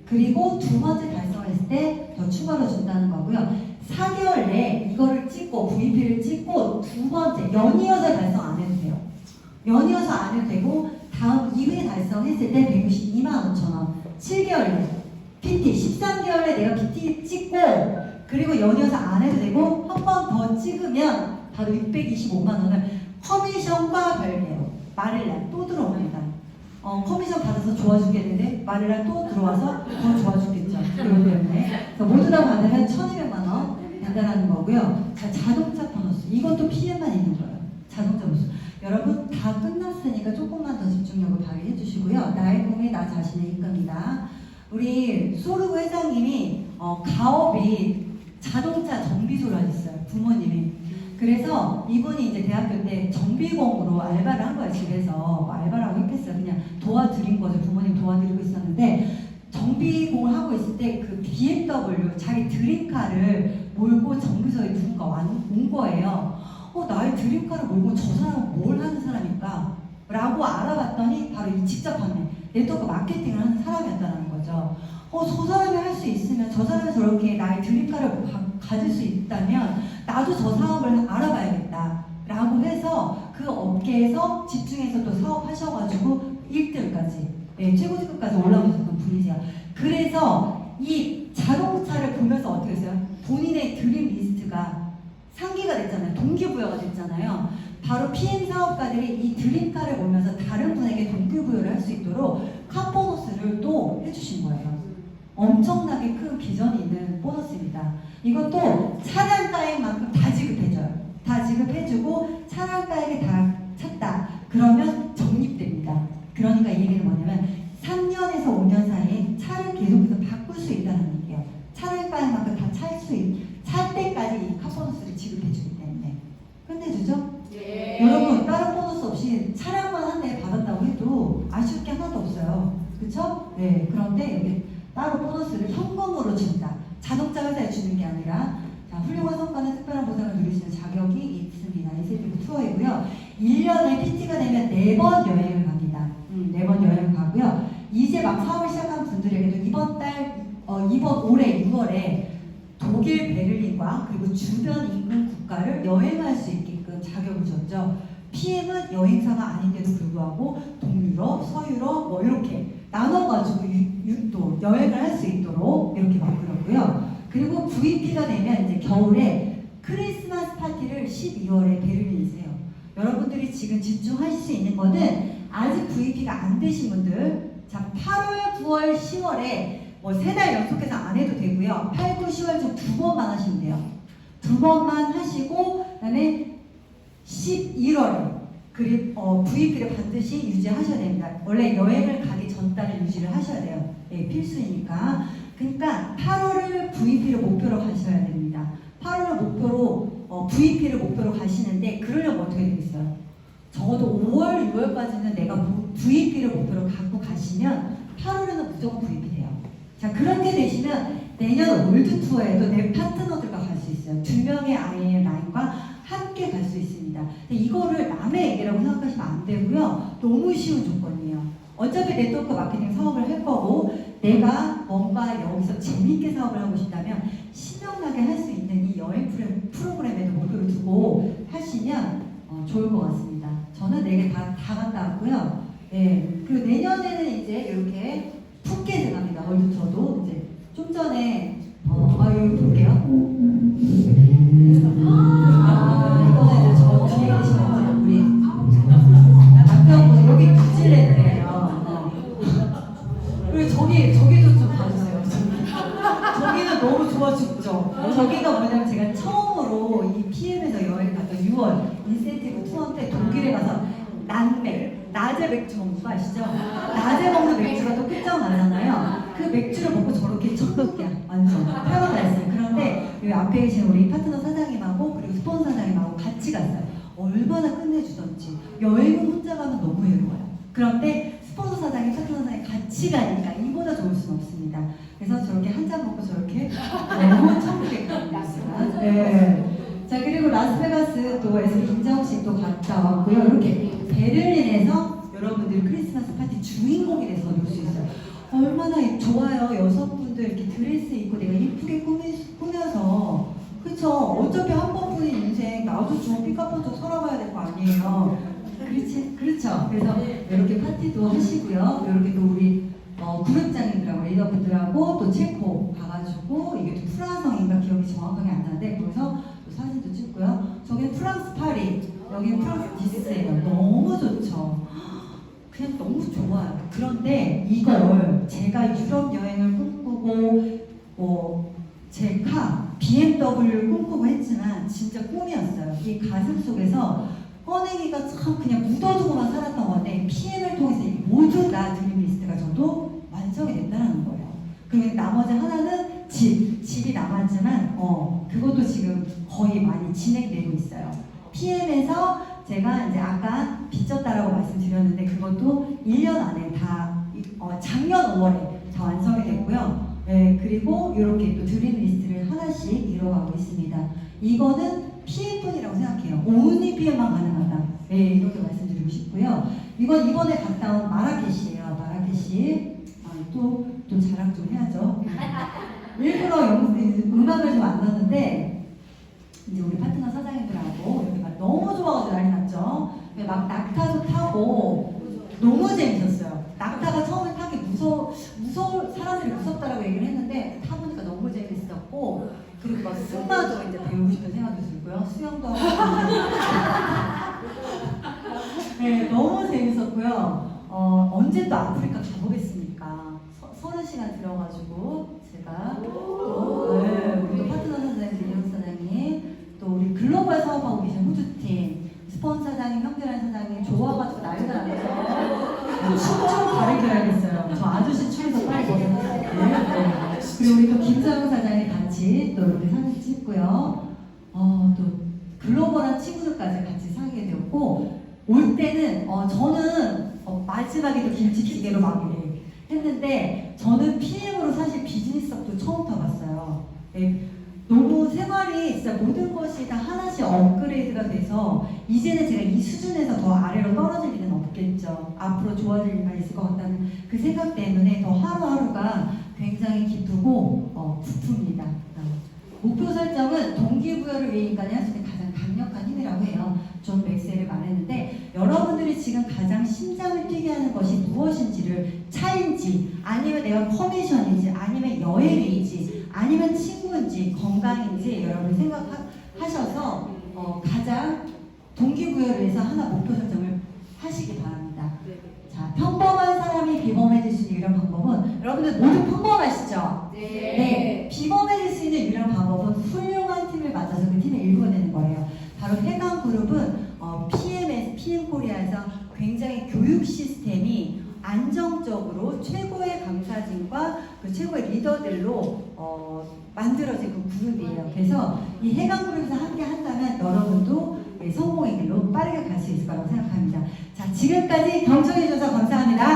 그리고 두 번째 달성했을 때 더 추가로 준다는 거고요. 4개월 내에 이거를 찍고 VP를 찍고 두 번째 연이어서 달성 안 해도 돼요. 연이어서 안 해도 되고 다음 2회 달성했을 때 192만 5천 원. 7개월 내 PT 13개월에 내가 PT 찍고 그리고 연이어서 안 해도 되고 한 번 더 찍으면 바로 625만 원을 커미션과 별개로 말일날 또 들어옵니다. 커미션 받아서 좋아 죽겠는데 말일날 또 들어와서 더 좋아 죽겠죠. 그렇기 때문에 그래서 모두 다 받으면 1,200만 원 된다는 거고요. 자, 자동차 보너스 이것도 PM만 있는 거예요. 자동차 보너스 여러분 다 끝났으니까 조금만 더 집중력을 발휘해 주시고요. 나의 꿈이 나 자신의 이끌입니다. 우리 소르브 회장님이 가업이 자동차 정비소를 하셨어요. 부모님이. 그래서 이분이 이제 대학교 때 정비공으로 알바를 한 거예요. 집에서 알바를 하고 했겠어요. 그냥 도와드린 거죠. 부모님 도와드리고 있었는데 정비공을 하고 있을 때 그 BMW 자기 드림카를 몰고 정비소에 누군가 온 거예요. 나의 드림카를 몰고 저 사람은 뭘 하는 사람일까? 라고 알아봤더니 바로 이 직접 판매, 네트워크 마케팅을 하는 사람이었다는 거죠. 저 사람이 할 수 있으면 저 사람이 저렇게 나의 드림카를 가질 수 있다면 나도 저 사업을 알아봐야겠다 라고 해서 그 업계에서 집중해서 또 사업하셔가지고 1등까지 최고직급까지 올라오셨던 분이세요. 그래서 이 자동차를 보면서 어떻게 했어요? 본인의 드림 리스트가 상기가 됐잖아요. 동기부여가 됐잖아요. 바로 PM 사업가들이 이 드림카를 보면서 다른 분에게 동기부여를 할 수 있도록 카 보너스를 또 해주신 거예요. 엄청나게 큰 비전이 있는 보너스입니다. 이것도 차량가액만큼 다 지급해줘요. 다 지급해주고 차량가액이 다 찼다. 그러면 적립됩니다. 그러니까 이 얘기는 뭐냐면 3년에서 5년 사이에 차를 계속해서 바꿀 수 있다는 얘기예요. 차량가액만큼 다 찰 때까지 이 카 보너스를 지급해주기 때문에. 끝내주죠? 네. 여러분 다른 보너스 없이 차량만 한 대 받았다고 해도 아쉬울 게 하나도 없어요. 그쵸? 네. 그런데 여기 따로 보너스를 현금으로 준다. 자동차 회사에 주는 게 아니라 자, 훌륭한 성과는 특별한 보상을 누릴 수 있는 자격이 있습니다. SLP 투어이고요. 1년에 PT가 되면 4번 여행을 갑니다. 4번 여행을 가고요. 이제 막 사업을 시작한 분들에게도 이번 올해 6월에 독일 베를린과 그리고 주변 인근 국가를 여행할 수 있게끔 자격을 줬죠. PM은 여행사가 아닌데도 불구하고 동유럽, 서유럽 뭐 이렇게 나눠가지고 또 여행을 할 수 있도록 이렇게 만들었고요. 그리고 VP가 되면 이제 겨울에 크리스마스 파티를 12월에 베를린에서 해요. 여러분들이 지금 집중하실 수 있는 거는 아직 VP가 안 되신 분들, 자 8월, 9월, 10월에 뭐 3달 연속해서 안 해도 되고요. 8, 9, 10월 중 2번만 하시면 돼요. 2번만 하시고 그다음에 11월에 그리고 VP를 반드시 유지하셔야 됩니다. 원래 여행을 가기 전달에 유지를 하셔야 돼요. 예, 필수이니까. 그러니까 8월을 VP를 목표로 가셔야 됩니다. 8월을 목표로 VP를 목표로 가시는데 그러려면 어떻게 되겠어요? 적어도 5월, 6월까지는 내가 VP를 목표로 갖고 가시면 8월에는 무조건 VP 돼요. 자, 그런 게 되시면 내년 월드 투어에도 내 파트너들과 갈 수 있어요. 2명의 IM 라인과 함께 갈 수 있습니다. 근데 이거를 남의 얘기라고 생각하시면 안 되고요. 너무 쉬운 조건이에요. 어차피 네트워크 마케팅 사업을 할 거고 내가 뭔가 여기서 재밌게 사업을 하고 싶다면 신명나게 할 수 있는 이 여행 프로그램에도 목표를 두고 하시면 좋을 것 같습니다. 저는 4개 다 갔다 왔고요. 네. 그리고 내년에는 이제 이렇게 푸켓에 갑니다. 월드 투어도 이제 좀 전에 여기 볼게요. 이거는 이제 저 뒤에 계시는 우리 남편분 여기 뉴질랜드예요. 그리고 저기도 좀 봐주세요. 저기는 너무 좋아 죽죠. 저기가 뭐냐면 제가 처음으로 이 PM에서 여행 갔던 6월 인센티브 투어 때 독일에 가서 낮에 맥주 먹는 거 아시죠? 낮에 먹는 맥주가 또 끝장나잖아요. 그 맥주를 먹고 저렇게 천국이야. 완전 패러다이스. 그런데 여기 앞에 계신 우리 파트너 사장님하고 그리고 스폰서 사장님하고 같이 갔어요. 얼마나 끝내주던지. 여행은 혼자 가면 너무 외로워요. 그런데 스폰서 사장님, 파트너 사장님 같이 가니까 이보다 좋을 수는 없습니다. 그래서 저렇게 한 잔 먹고 저렇게 너무 천국에 갑니다. 네. 자, 그리고 라스베가스 또 에서 김정식 또 갔다 왔고요. 이렇게 베를린에서 여러분들 크리스마스 파티 주인공이 돼서 놀 수 있어요. 얼마나 좋아요. 여성분들 이렇게 드레스 입고 내가 예쁘게 꾸며서. 그쵸? 어차피 한 번뿐인 인생 나도 좀 삐까뻔쩍 살아봐야 될 거 아니에요. 그렇지? 그렇죠? 그래서 이렇게 파티도 하시고요. 이렇게 또 우리 그룹장님들하고 리더분들하고 또 체코 가가지고 이게 또 프라성인가 기억이 정확하게 안 나는데 거기서 또 사진도 찍고요. 저기는 프랑스 파리, 여기는 프랑스 니스예요. 너무 좋죠. 그냥 너무 좋아요. 그런데 이걸 제가 유럽 여행을 꿈꾸고 제 카, BMW를 꿈꾸고 했지만 진짜 꿈이었어요. 이 가슴 속에서 꺼내기가 참 그냥 묻어두고만 살았던 건데 PM을 통해서 모두 다 드림 리스트가 저도 완성이 됐다는 거예요. 그리고 나머지 하나는 집이 남았지만 그것도 지금 거의 많이 진행되고 있어요. PM에서 제가 이제 아까 빚졌다라고 말씀드렸는데 그것도 1년 안에 다 작년 5월에 다 완성이 됐고요. 네, 그리고 이렇게 또 드림 리스트를 하나씩 이뤄가고 있습니다. 이거는 PM뿐이라고 생각해요. 온리 PM만 가능하다. 네, 이렇게 말씀드리고 싶고요. 이건 이번에 갔다 온 마라케시예요. 마라케시. 또 자랑 좀 해야죠. 일부러 음악을 좀 안 넣었는데 이제 우리 파트너 사장님들하고 이렇게 막 너무 좋아가지고 난리 났죠. 막 낙타도 타고 너무 재밌었어요. 낙타가 처음에 타기 사람들이 무섭다라고 얘기를 했는데 타보니까 너무 재밌었고 그리고 막 승마도 이제 배우고 싶은 생각도 들고요. 수영도 하고 네, 너무 재밌었고요. 언제 또 아프리카 가보겠습니까? 30시간 들어가지고 제가 우리 또 파트너 사장님, 리영 사장님 또 우리 글로벌 사업하고 계신 호주팀 스폰 사장님, 형제란 사장님 좋아가지고 난리가 나서 춤좀 가르쳐야겠어요. 저 아저씨 춤에서 빨리 벗어나야 돼. 그리고 우리 또 김서영 사장님 같이 또 이렇게 사진 찍고요. 또 글로벌한 친구들까지 같이 사귀게 되었고 올 때는 저는 마지막에도 김치찌개로 막 했는데 저는 PM으로 사실 비즈니스업도 처음 타봤어요. 네, 너무 생활이 진짜 모든 것이 다 하나씩 업그레이드가 돼서 이제는 제가 이 수준에서 더 아래로 떨어질 일은 없겠죠. 앞으로 좋아질 일만 있을 것 같다는 그 생각 때문에 더 하루하루가 굉장히 기쁘고 부푼니다. 목표 설정은 동기부여를 위해 인간이 할 수 있는 가장 강력한 힘이라고 해요. 존 맥스웰이 말했는데 여러분들이 지금 가장 심장을 뛰게 하는 것이 무엇인지를 차인지 아니면 내가 커미션인지 아니면 여행인지 아니면 친구인지 건강인지 여러분 생각하셔서 가장 동기부여를 해서 하나 목표 설정을 하시기 바랍니다. 자, 평범한 사람이 비범해질 수 있는 유일한 방법은 여러분들 모두 평범하시죠? 네. 비범해질 수 있는 유일한 방법은 훌륭한 팀을 만나서 그 팀의 일부가 되는 거예요. 바로 해강 그룹은 PM 코리아에서 굉장히 교육 시스템이 안정적으로 최고의 강사진과 그 최고의 리더들로 만들어진 그 그룹이에요. 그래서 이 해강 그룹에서 함께 한다면 여러분도 성공의 길로 빠르게 갈 수 있을 거라고 생각합니다. 자, 지금까지 경청해 주셔서 감사합니다.